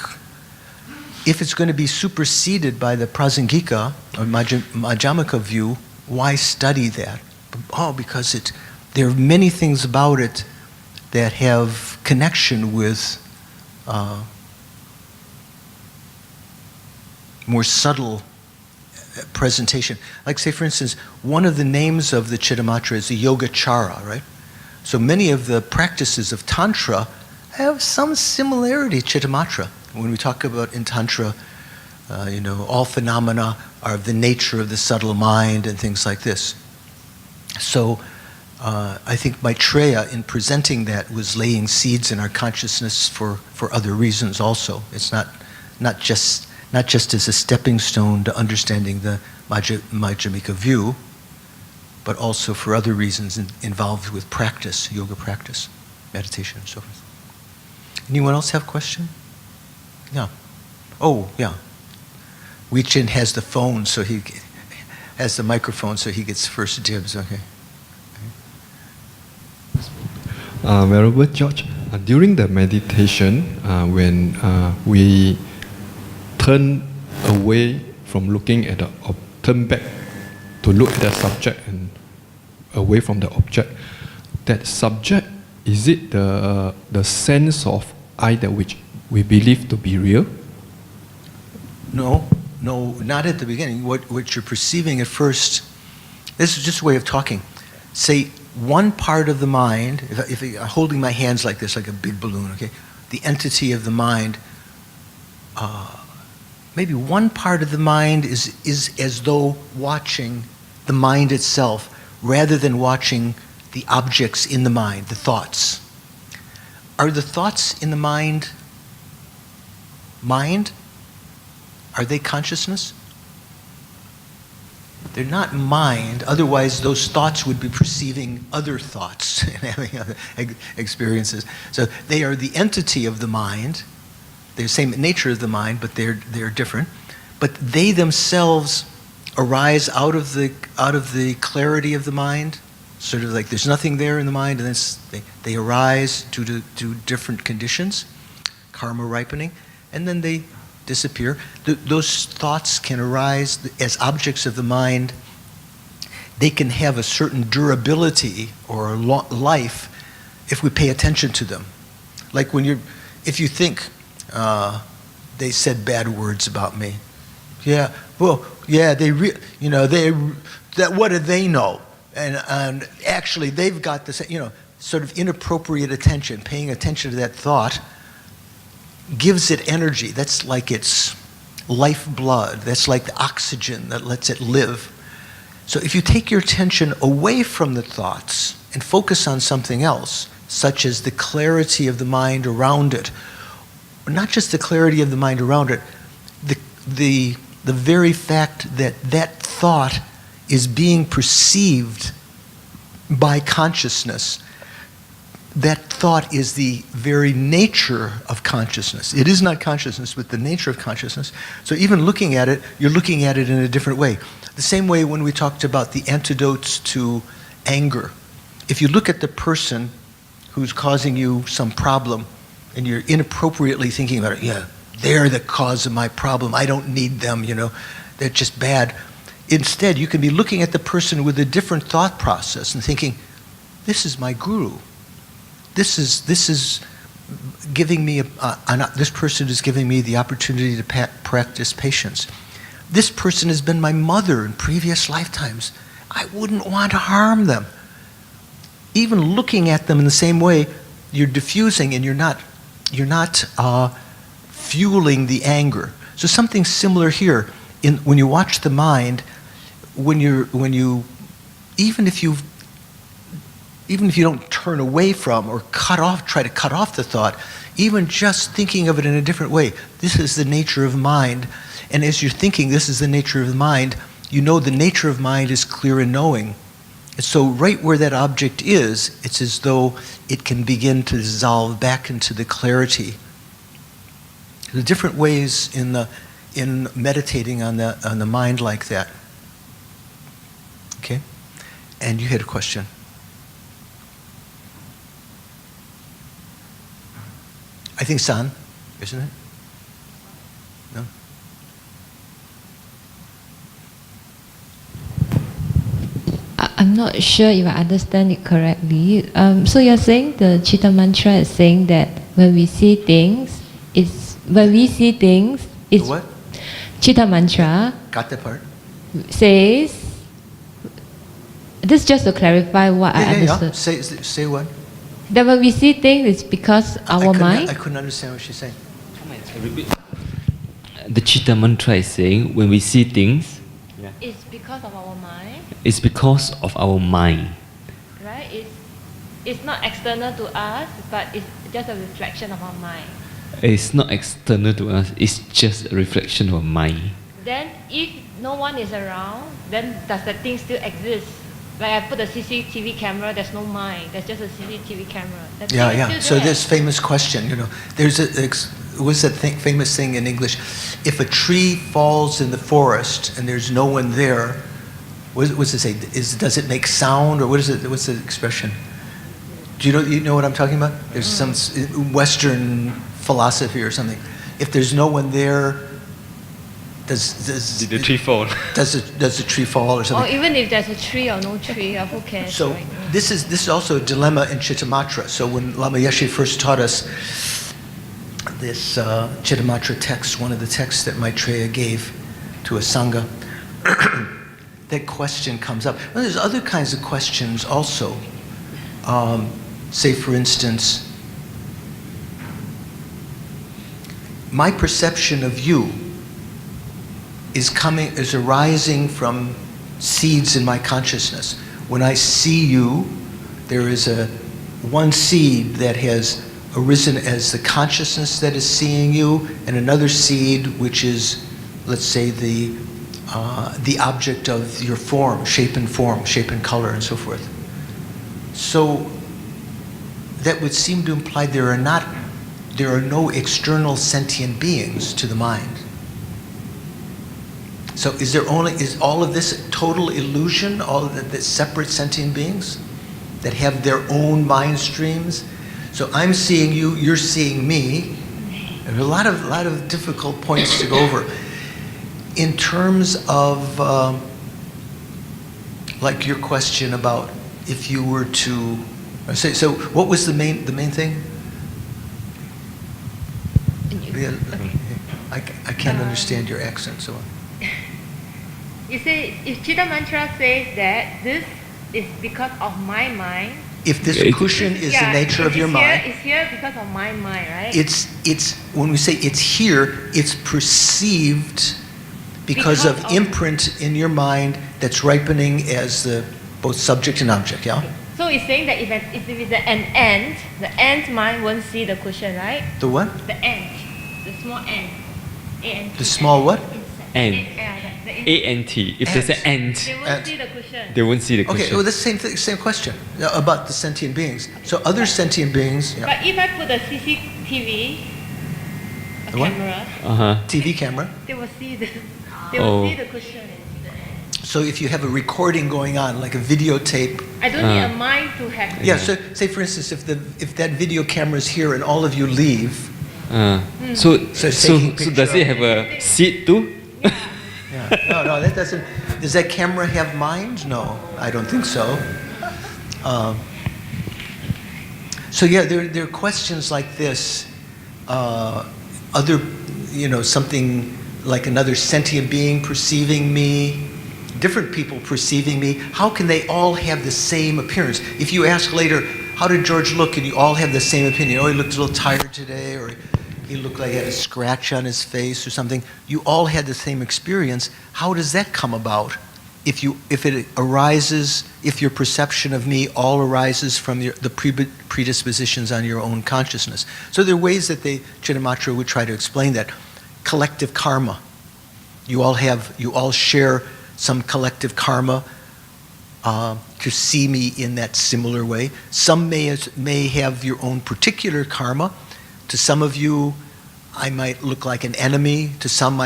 if it's going to be superseded by the Prasangika or Madhyamaka view, why study that? Oh, because there are many things about it that have connection with more subtle presentation. Like, say, for instance, one of the names of the Chittamatra is the Yogacara, right? So many of the practices of Tantra have some similarity to Chittamatra. When we talk about in Tantra, all phenomena are of the nature of the subtle mind and things like this. So I think Maitreya, in presenting that, was laying seeds in our consciousness for other reasons also. It's not just as a stepping stone to understanding the Madhyamika view, but also for other reasons involved with practice, yoga practice, meditation, and so forth. Anyone else have a question? Yeah. Oh, yeah. Wei-Chin has the phone, so he has the microphone, so he gets first dibs. Okay. Venerable George, during the meditation, when we turn away from looking at turn back to look at the subject and away from the object, that subject, is it the sense of I that which we believe to be real? No, not at the beginning. What you're perceiving at first, this is just a way of talking. Say one part of the mind, if I'm holding my hands like this, like a big balloon, okay? The entity of the mind, maybe one part of the mind is as though watching the mind itself rather than watching the objects in the mind, the thoughts. Are the thoughts in the mind? Are they consciousness? They're not mind, otherwise those thoughts would be perceiving other thoughts and having other experiences. So they are the entity of the mind. They're the same nature of the mind, but they're different. But they themselves arise out of the clarity of the mind, sort of like there's nothing there in the mind, and then they arise due to different conditions, karma ripening, and then they disappear. Those thoughts can arise as objects of the mind. They can have a certain durability or life if we pay attention to them. Like if you think, they said bad words about me. Yeah, well, yeah, what do they know? And actually, they've got this, sort of inappropriate attention. Paying attention to that thought gives it energy. That's like its lifeblood. That's like the oxygen that lets it live. So if you take your attention away from the thoughts and focus on something else, such as the clarity of the mind around it, not just the clarity of the mind around it, the very fact that that thought is being perceived by consciousness, that thought is the very nature of consciousness. It is not consciousness, but the nature of consciousness. So even looking at it, you're looking at it in a different way. The same way when we talked about the antidotes to anger. If you look at the person who's causing you some problem and you're inappropriately thinking about it, yeah, they're the cause of my problem, I don't need them, they're just bad. Instead, you can be looking at the person with a different thought process and thinking, this is my guru. This is giving me this person is giving me the opportunity to practice patience. This person has been my mother in previous lifetimes. I wouldn't want to harm them. Even looking at them in the same way, you're diffusing and you're not fueling the anger. So something similar here. When you watch the mind, even if you don't turn away from or try to cut off the thought, even just thinking of it in a different way, this is the nature of mind. And as you're thinking, this is the nature of the mind, the nature of mind is clear and knowing. And so right where that object is, it's as though it can begin to dissolve back into the clarity. The different ways in in meditating on the mind like that. Okay? And you had a question. I think San, isn't it? No? I'm not sure if I understand it correctly. So you're saying the Chitta Mantra is saying that when we see things, it's What? Chitta Mantra Got that part? says. This just to clarify what I understood. Say what? That when we see things, it's because our mind. I couldn't understand what she's saying. The Chitta Mantra is saying when we see things, It's because of our mind, it's because of our mind. right? It's not external to us, but it's just a reflection of our mind. It's not external to us, it's just a reflection of our mind. Then, if no one is around, then does the thing still exist? Like I put a CCTV camera, there's no mind. There's just a CCTV camera. The thing is still So there. this famous question, there's what's that famous thing in English? If a tree falls in the forest and there's no one there, what's it say? Does it make sound, or what is it? What's the expression? Do you know what I'm talking about? There's some Western philosophy or something. If there's no one there, does Did the tree fall? Does the tree fall or Or something? even if there's a tree or no tree, who cares? So right? this is also a dilemma in Chittamatra. So when Lama Yeshe first taught us this Chittamatra text, one of the texts that Maitreya gave to a sangha, that question comes up. Well, there's other kinds of questions also. Say, for instance, my perception of you is arising from seeds in my consciousness. When I see you, there is one seed that has arisen as the consciousness that is seeing you, and another seed which is, let's say, the object of your form, shape and color, and so forth. So that would seem to imply there are no external sentient beings to the mind. So is all of this total illusion, all of the separate sentient beings that have their own mind streams? So I'm seeing you, you're seeing me. There are a lot of difficult points to go over. In terms of, like your question about if you were to, so what was the main thing? I can't understand your accent, so. You say, if Chitta Mantra says that this is because of my mind. If this cushion is the nature of your mind. It's here because of my mind, right? It's when we say it's here, it's perceived because of imprint in your mind that's ripening as both subject and object, yeah? So it's saying that if it's an ant, the ant mind won't see the cushion, right? The what? The ant, the small ant. A-N-T. The small what? Ant. The A-N-T. If there's an ant, They won't see the cushion. they won't see the cushion. Okay, well, the same question about the sentient beings. So other sentient beings, yeah. But if I put a CCTV, The what? camera, TV camera. they will see the Oh. cushion. So if you have a recording going on, like a videotape, I don't need a mind to have. yeah. So say for instance, if that video camera is here and all of you leave, So taking does it have a seat too? yeah. No, that doesn't. Does that camera have mind? No, I don't think so. So yeah, there are questions like this. Something like another sentient being perceiving me, different people perceiving me. How can they all have the same appearance? If you ask later, how did George look, and you all have the same opinion, oh, he looked a little tired today, or he looked like he had a scratch on his face or something. You all had the same experience. How does that come about? If it arises, if your perception of me all arises from the predispositions on your own consciousness. So there are ways that Chittamatra would try to explain that. Collective karma. You all share some collective karma to see me in that similar way. Some may have your own particular karma. To some of you, I might look like an enemy. To some,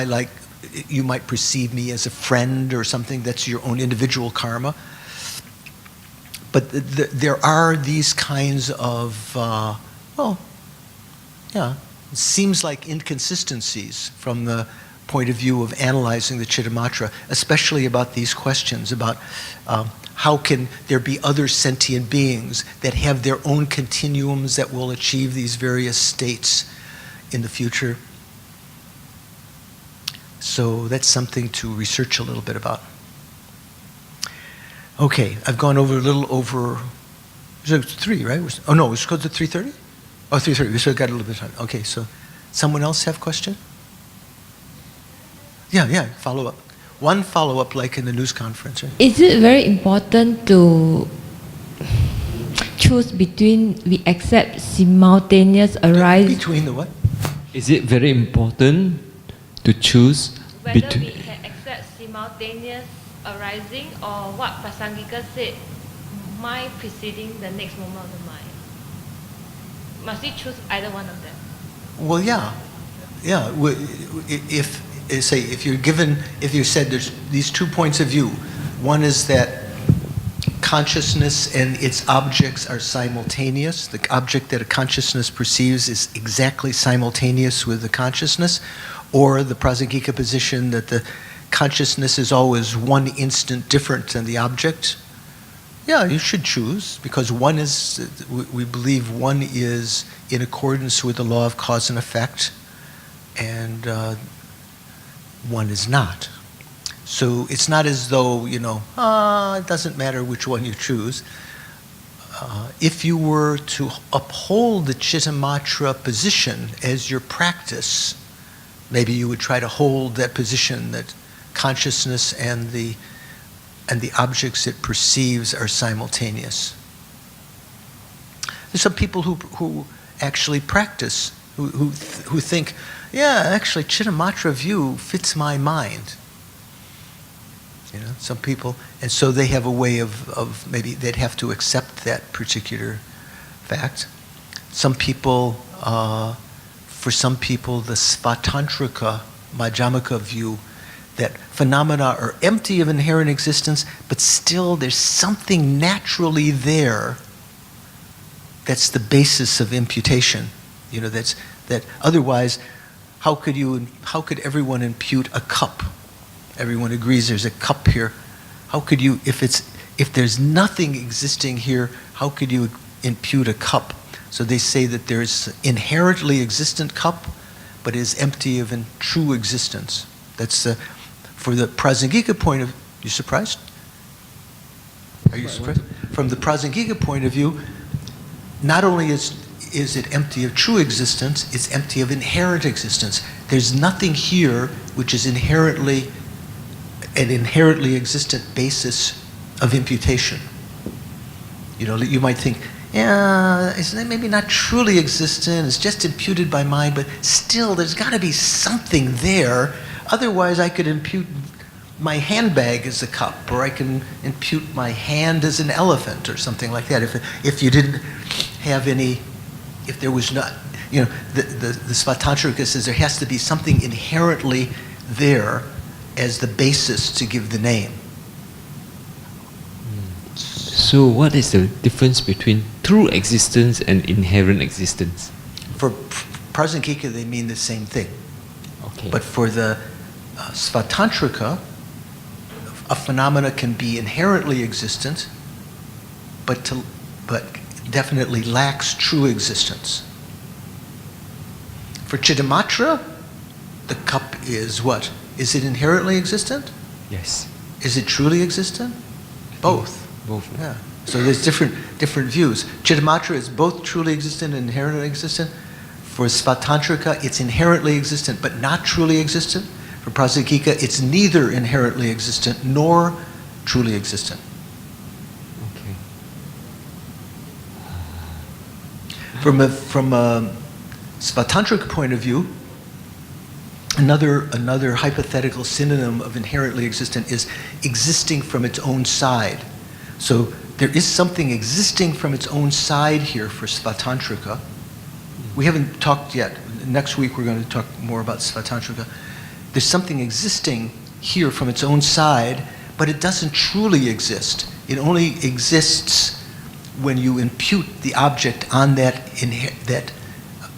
you might perceive me as a friend or something. That's your own individual karma. But there are these kinds of, it seems like inconsistencies from the point of view of analyzing the Chittamatra, especially about these questions about how can there be other sentient beings that have their own continuums that will achieve these various states in the future. So that's something to research a little bit about. Okay, I've gone over a little over, it was 3, right? Oh no, it was close to 3:30? Oh, 3:30, we still got a little bit of time. Okay, so someone else have a question? Yeah, follow up. One follow up like in the news conference, right? Is it very important to choose between we accept simultaneous arise? Between the what? Is it very important to choose Whether we between? can accept simultaneous arising or what Prasangika said, mind preceding the next moment of the mind. Must we choose either one of them? Well, yeah. If you said there's these 2 points of view, one is that consciousness and its objects are simultaneous. The object that a consciousness perceives is exactly simultaneous with the consciousness, or the Prasangika position that the consciousness is always one instant different than the object. Yeah, you should choose, because we believe one is in accordance with the law of cause and effect, and one is not. So it's not as though, it doesn't matter which one you choose. If you were to uphold the Chittamatra position as your practice, maybe you would try to hold that position that consciousness and the objects it perceives are simultaneous. There's some people who actually practice, who think, actually Chittamatra view fits my mind. Some people, and so they have a way of maybe they'd have to accept that particular fact. Some people, for some people, the Svatantrika, Madhyamaka view, that phenomena are empty of inherent existence, but still there's something naturally there that's the basis of imputation. That otherwise, how could everyone impute a cup? Everyone agrees there's a cup here. How could you, if there's nothing existing here, how could you impute a cup? So they say that there's inherently existent cup, but is empty of true existence. That's for the Prasangika point of view. You surprised? Are you surprised? From the Prasangika point of view, not only is it empty of true existence, it's empty of inherent existence. There's nothing here which is an inherently existent basis of imputation. You might think, it's maybe not truly existent, it's just imputed by mind, but still there's got to be something there. Otherwise I could impute my handbag as a cup, or I can impute my hand as an elephant, or something like that. If you didn't have any, if there was not, the Svatantrika says there has to be something inherently there as the basis to give the name. So what is the difference between true existence and inherent existence? For Prasangika, they mean the same thing. Okay. But for the Svatantrika, a phenomena can be inherently existent, but definitely lacks true existence. For Chittamatra, the cup is what? Is it inherently existent? Yes. Is it truly existent? Both. Both. Yeah. So there's different views. Chittamatra is both truly existent and inherently existent. For Svatantrika, it's inherently existent but not truly existent. For Prasangika, it's neither inherently existent nor truly existent. Okay. From a Svatantrika point of view, another hypothetical synonym of inherently existent is existing from its own side. So there is something existing from its own side here for Svatantrika. We haven't talked yet next week we're going to talk more about Svatantrika. There's something existing here from its own side, but it doesn't truly exist. It only exists when you impute the object on that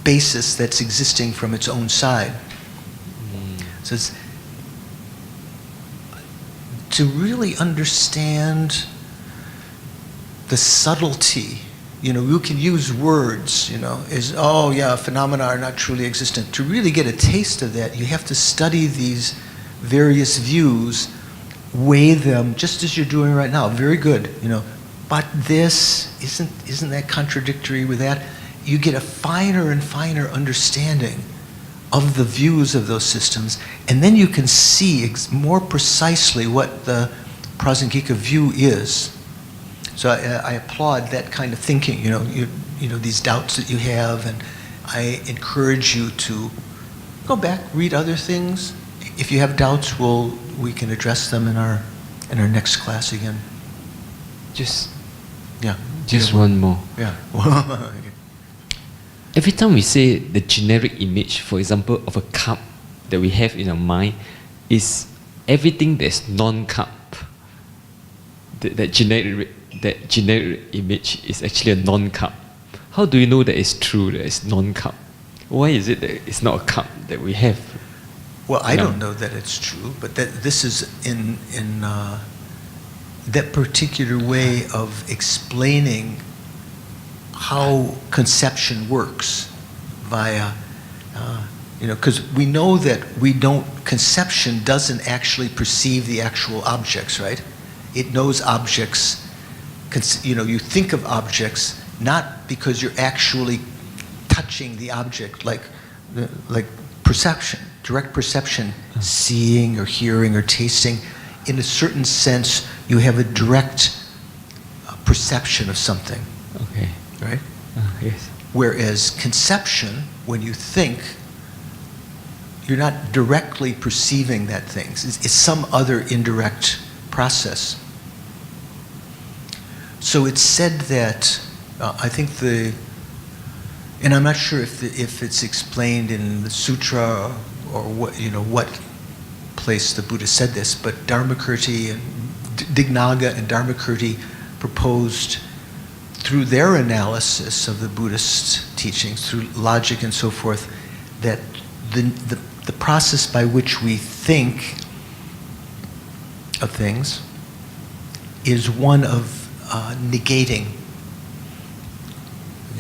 basis that's existing from its own side. So it's, to really understand the subtlety, you can use words, oh yeah, phenomena are not truly existent. To really get a taste of that, you have to study these various views, weigh them, just as you're doing right now. Very good, but this, isn't that contradictory with that? You get a finer and finer understanding of the views of those systems, and then you can see more precisely what the Prasangika view is. So I applaud that kind of thinking, these doubts that you have, and I encourage you to go back, read other things. If you have doubts, we can address them in our next class again. Just Yeah. one more. Yeah. Every time we say the generic image, for example, of a cup that we have in our mind, is everything that's non-cup. That generic image is actually a non-cup. How do you know that it's true, that it's non-cup? Why is it that it's not a cup that we have? Well, I don't know that it's true, but that this is in that particular way of explaining how conception works via, because we know that conception doesn't actually perceive the actual objects, right? It knows objects, you think of objects not because you're actually touching the object, like perception, direct perception, seeing or hearing or tasting. In a certain sense, you have a direct perception of something. Okay. Right? Yes. Whereas conception, when you think, you're not directly perceiving that thing. It's some other indirect process. So it's said that, I think and I'm not sure if it's explained in the sutra or what place the Buddha said this, but Dharmakirti and Dignaga and Dharmakirti proposed, through their analysis of the Buddhist teachings, through logic and so forth, that the process by which we think of things is one of negating.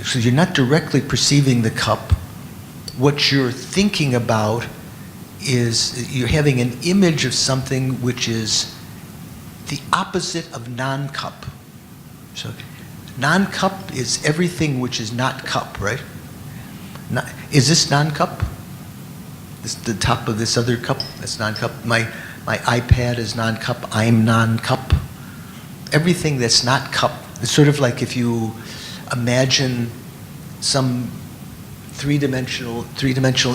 So you're not directly perceiving the cup. What you're thinking about is you're having an image of something which is the opposite of non-cup. So non-cup is everything which is not cup, right? Is this non-cup? The top of this other cup, that's non-cup. My iPad is non-cup. I'm non-cup. Everything that's not cup. It's sort of like if you imagine some three-dimensional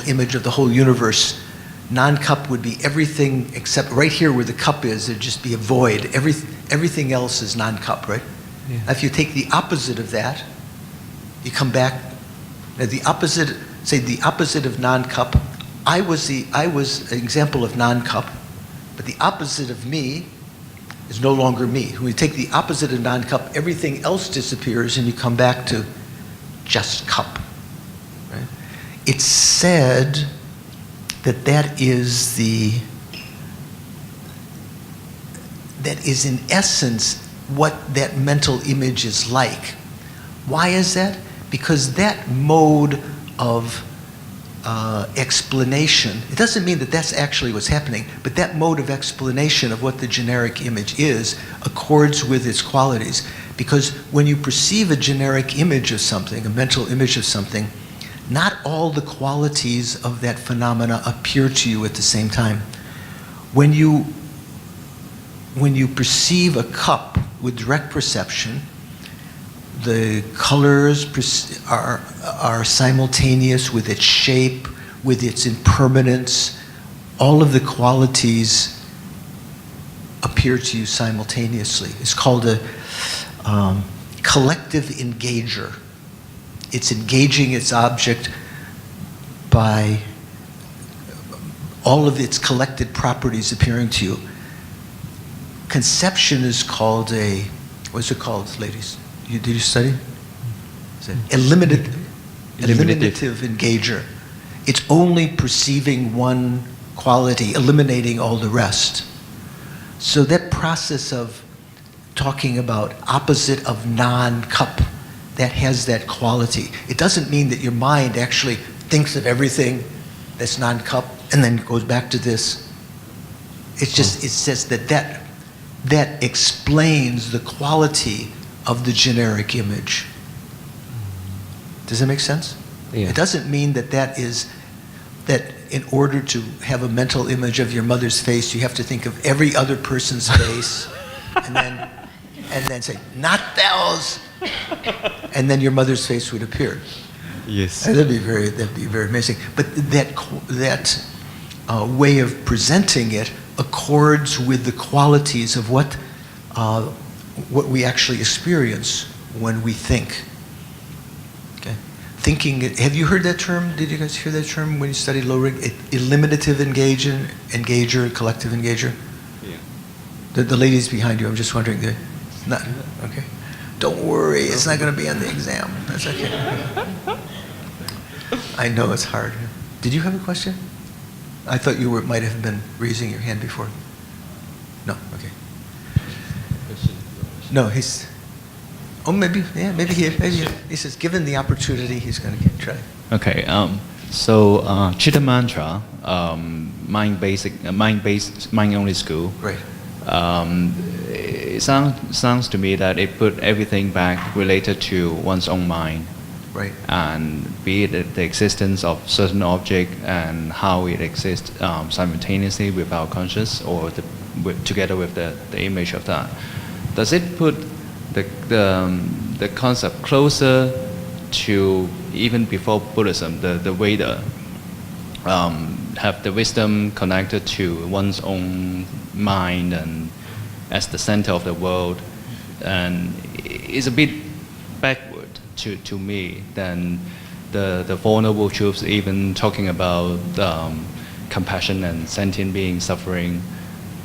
image of the whole universe. Non-cup would be everything except right here where the cup is, there'd just be a void. Everything else is non-cup, right? Yeah. If you take the opposite of that, you come back. Now the opposite of non-cup. I was an example of non-cup, but the opposite of me is no longer me. When you take the opposite of non-cup, everything else disappears, and you come back to just cup. Right? It's said that is in essence what that mental image is like. Why is that? Because that mode of explanation, it doesn't mean that that's actually what's happening, but that mode of explanation of what the generic image is accords with its qualities. Because when you perceive a generic image of something, a mental image of something, not all the qualities of that phenomena appear to you at the same time. When you perceive a cup with direct perception, the colors are simultaneous with its shape, with its impermanence. All of the qualities appear to you simultaneously. It's called a collective engager. It's engaging its object by all of its collected properties appearing to you. Conception is called a, what's it called, ladies? Did you study? Is it eliminative engager. It's only perceiving one quality, eliminating all the rest. So that process of talking about opposite of non-cup, that has that quality. It doesn't mean that your mind actually thinks of everything that's non-cup and then goes back to this. It's just, it says that explains the quality of the generic image. Does that make sense? Yeah. It doesn't mean that in order to have a mental image of your mother's face, you have to think of every other person's face and then say, not those, and then your mother's face would appear. Yes. That'd be very amazing. But that way of presenting it accords with the qualities of what we actually experience when we think. Okay, thinking. Have you heard that term? Did you guys hear that term when you studied low rig? Eliminative engager, collective engager. Yeah. The ladies behind you. I'm just wondering. Not okay. Don't worry. It's not going to be on the exam. That's okay. I know it's hard. Did you have a question? I thought you might have been raising your hand before. No, okay. No, he's. Oh, maybe he says, given the opportunity, he's going to try. Okay. So Chitta Mantra, mind only school. Right. It sounds to me that it put everything back related to one's own mind. Right. And be it the existence of certain object and how it exists simultaneously with our conscious or together with the image of that. Does it put the concept closer to even before Buddhism, the way have the wisdom connected to one's own mind and as the center of the world, and it's a bit backward to me than the Four Noble Truths, even talking about compassion and sentient being suffering.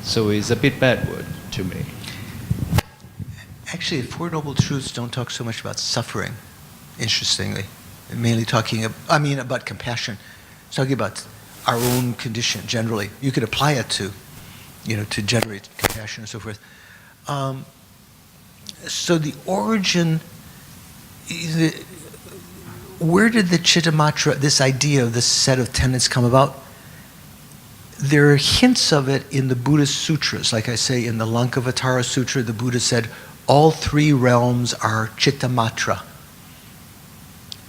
So it's a bit backward to me. Actually, the Four Noble Truths don't talk so much about suffering, interestingly. They're mainly talking about compassion. It's talking about our own condition generally. You could apply it to generate compassion and so forth. So the origin, where did the Chittamatra, this idea of this set of tenets come about? There are hints of it in the Buddhist sutras. Like I say, in the Lankavatara Sutra, the Buddha said, all three realms are Chittamatra.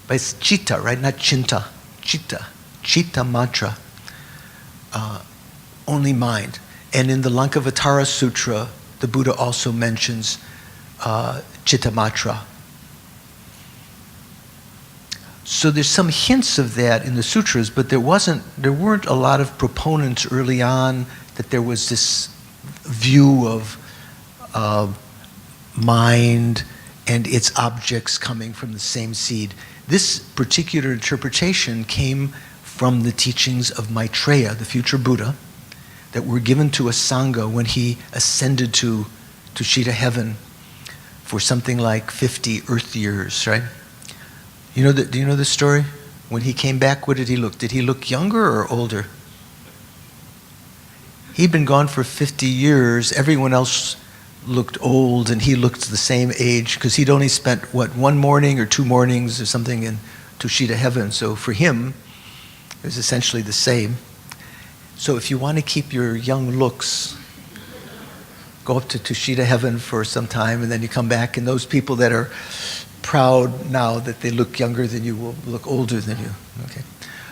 But it's Chitta, right? Not Chinta. Chitta. Chittamatra. Only mind. And in the Lankavatara Sutra, the Buddha also mentions Chittamatra. So there's some hints of that in the sutras, but there weren't a lot of proponents early on that there was this view of mind and its objects coming from the same seed. This particular interpretation came from the teachings of Maitreya, the future Buddha, that were given to a Sangha when he ascended to Tushita heaven for something like 50 earth years, right? Do you know the story? When he came back, what did he look? Did he look younger or older? He'd been gone for 50 years. Everyone else looked old, and he looked the same age because he'd only spent, one morning or 2 mornings or something in Tushita heaven. So for him, it was essentially the same. So if you want to keep your young looks, go up to Tushita heaven for some time, and then you come back, and those people that are proud now that they look younger than you will look older than you. Okay.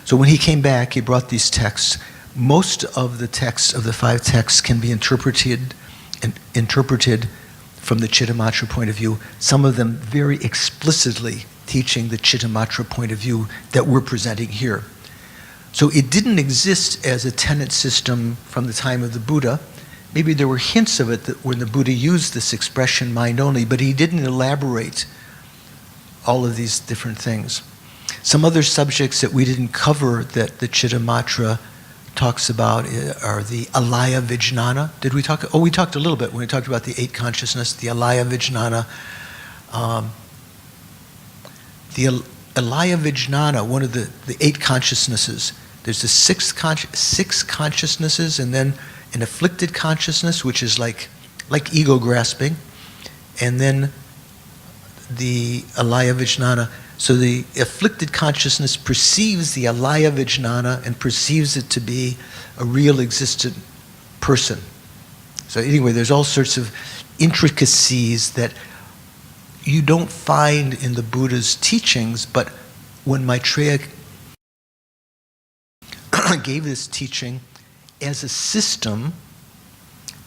So when he came back, he brought these texts. Most of the texts of the 5 texts can be interpreted from the Chittamatra point of view. Some of them very explicitly teaching the Chittamatra point of view that we're presenting here. So it didn't exist as a tenet system from the time of the Buddha. Maybe there were hints of it that when the Buddha used this expression, mind only, but he didn't elaborate all of these different things. Some other subjects that we didn't cover that the Chittamatra talks about are the alaya vijnana. Did we talk? Oh, we talked a little bit when we talked about the 8 consciousness, the alaya vijnana. The alaya vijnana, one of the 8 consciousnesses. There's the 6 consciousnesses, and then an afflicted consciousness, which is like ego grasping, and then the alaya vijnana. So the afflicted consciousness perceives the alaya vijnana and perceives it to be a real existent person. So anyway, there's all sorts of intricacies that you don't find in the Buddha's teachings, but when Maitreya gave this teaching as a system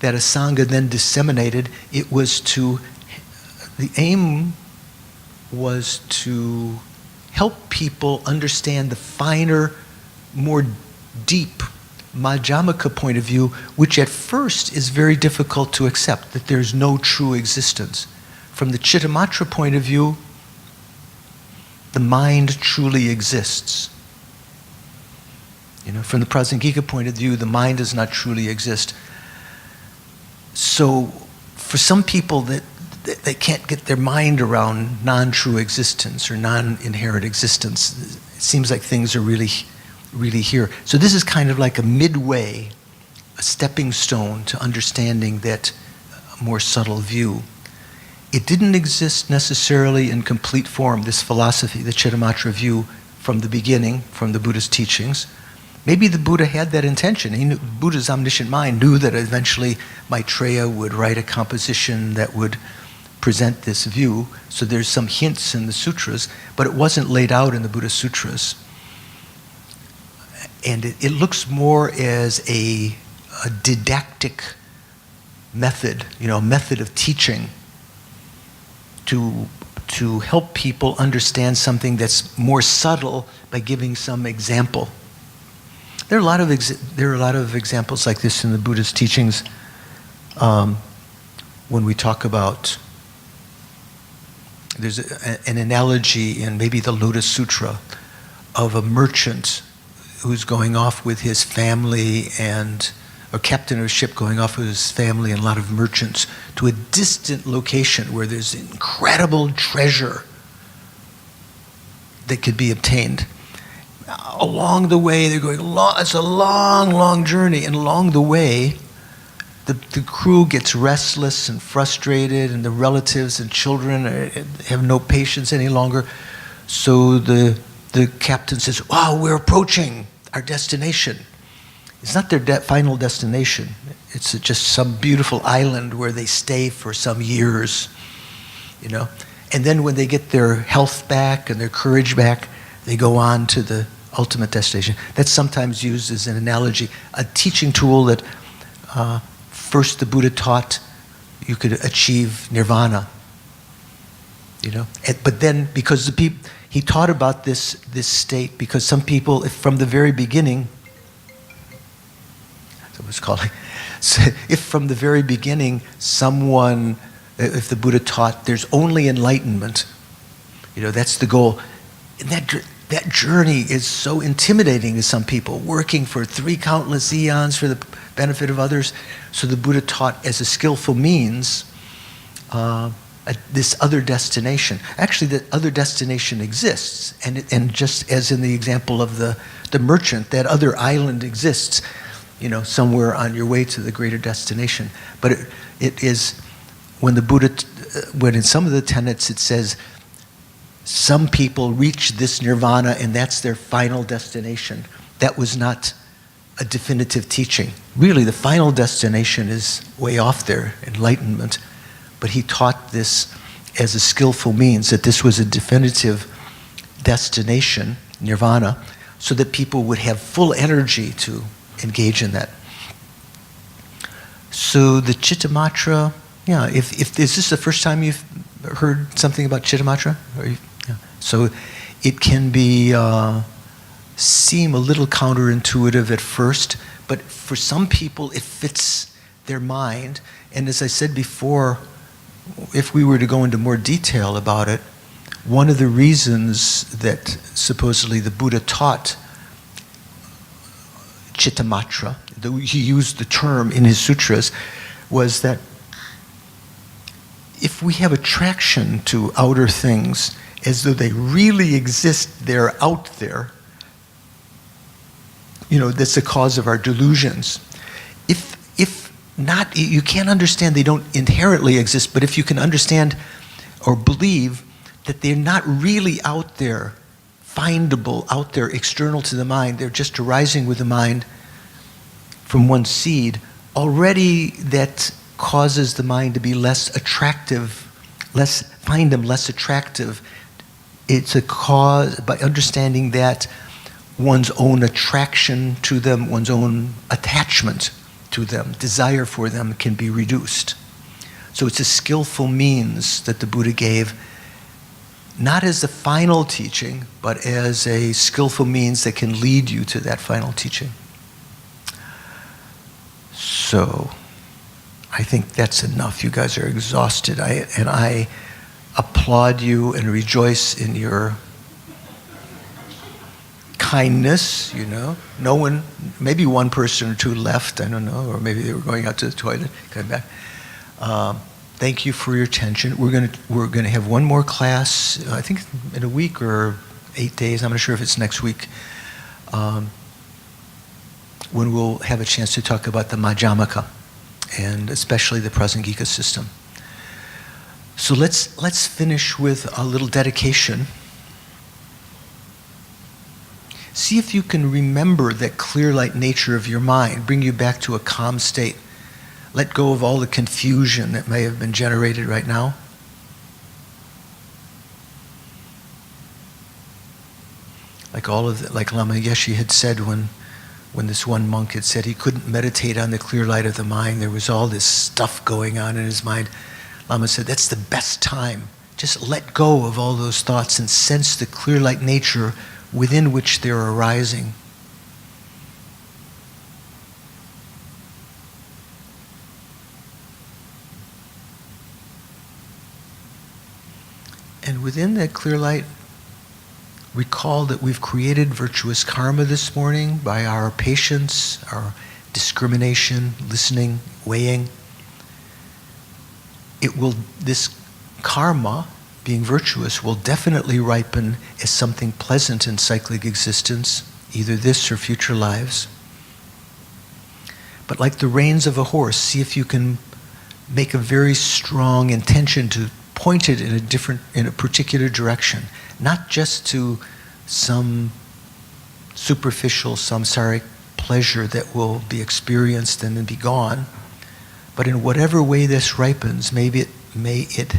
that a Sangha then disseminated, the aim was to help people understand the finer, more deep Madhyamaka point of view, which at first is very difficult to accept, that there's no true existence. From the Chittamatra point of view, the mind truly exists. From the Prasangika point of view, the mind does not truly exist. So for some people that they can't get their mind around non-true existence or non-inherent existence, it seems like things are really, really here. So this is kind of like a midway, a stepping stone to understanding that more subtle view. It didn't exist necessarily in complete form, this philosophy, the Chittamatra view, from the beginning, from the Buddha's teachings. Maybe the Buddha had that intention. Buddha's omniscient mind knew that eventually Maitreya would write a composition that would present this view. So there's some hints in the sutras, but it wasn't laid out in the Buddha sutras. And it looks more as a didactic method, a method of teaching to help people understand something that's more subtle by giving some example. There are a lot of examples like this in the Buddha's teachings. When we talk about, there's an analogy in maybe the Lotus Sutra of a merchant who's going off with his family, and a captain of a ship going off with his family and a lot of merchants to a distant location where there's incredible treasure that could be obtained. Along the way, they're going, it's a long, long journey, and along the way, the crew gets restless and frustrated, and the relatives and children have no patience any longer. So the captain says, we're approaching our destination. It's not their final destination. It's just some beautiful island where they stay for some years, And then when they get their health back and their courage back, they go on to the ultimate destination. That's sometimes used as an analogy, a teaching tool that first the Buddha taught you could achieve nirvana. But then because he taught about this state because some people, if from the very beginning, someone's calling, so if from the very beginning if the Buddha taught there's only enlightenment, that's the goal, and that journey is so intimidating to some people, working for 3 countless eons for the benefit of others. So the Buddha taught as a skillful means this other destination. Actually, that other destination exists, and just as in the example of the merchant, that other island exists, somewhere on your way to the greater destination. But it is when the Buddha, when in some of the tenets it says, some people reach this nirvana and that's their final destination. That was not a definitive teaching. Really, the final destination is way off there, enlightenment. But he taught this as a skillful means, that this was a definitive destination, nirvana, so that people would have full energy to engage in that. So the Chittamatra, if is this the first time you've heard something about Chittamatra? So it can be seem a little counterintuitive at first, but for some people it fits their mind. And as I said before, if we were to go into more detail about it, one of the reasons that supposedly the Buddha taught Chittamatra, he used the term in his sutras, was that if we have attraction to outer things as though they really exist, they're out there, that's the cause of our delusions. If not, you can't understand they don't inherently exist, but if you can understand or believe that they're not really out there, findable, out there, external to the mind, they're just arising with the mind from one seed, already that causes the mind to be less attractive, find them less attractive. It's a cause, by understanding that one's own attraction to them, one's own attachment to them, desire for them can be reduced. So it's a skillful means that the Buddha gave, not as the final teaching, but as a skillful means that can lead you to that final teaching. So I think that's enough. You guys are exhausted. I applaud you and rejoice in your kindness, No one, maybe one person or two left, I don't know, or maybe they were going out to the toilet, coming back. Thank you for your attention. We're going to have one more class, I think in a week or 8 days. I'm not sure if it's next week, when we'll have a chance to talk about the Madhyamaka, and especially the Prasangika system. So let's finish with a little dedication. See if you can remember that clear light nature of your mind, bring you back to a calm state. Let go of all the confusion that may have been generated right now. Like Lama Yeshe had said when this one monk had said he couldn't meditate on the clear light of the mind, there was all this stuff going on in his mind. Lama said, that's the best time. Just let go of all those thoughts and sense the clear light nature within which they're arising. And within that clear light, recall that we've created virtuous karma this morning by our patience, our discrimination, listening, weighing. This karma, being virtuous, will definitely ripen as something pleasant in cyclic existence, either this or future lives. But like the reins of a horse, see if you can make a very strong intention to point it in a particular direction, not just to some superficial samsaric pleasure that will be experienced and then be gone, but in whatever way this ripens, may it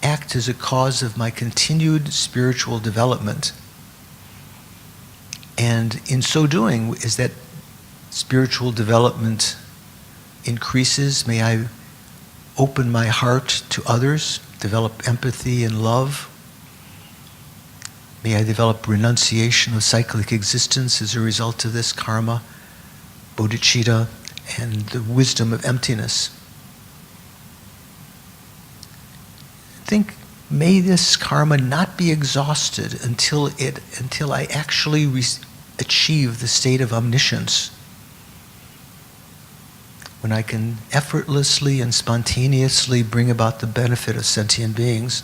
act as a cause of my continued spiritual development. And in so doing, as that spiritual development increases, may I open my heart to others, develop empathy and love. May I develop renunciation of cyclic existence as a result of this karma, bodhicitta, and the wisdom of emptiness. Think, may this karma not be exhausted until I actually achieve the state of omniscience, when I can effortlessly and spontaneously bring about the benefit of sentient beings.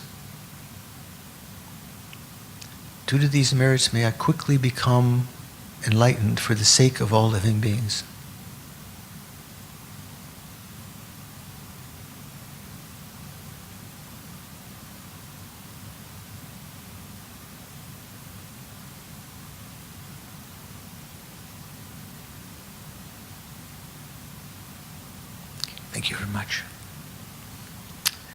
Due to these merits, may I quickly become enlightened for the sake of all living beings. Thank you very much.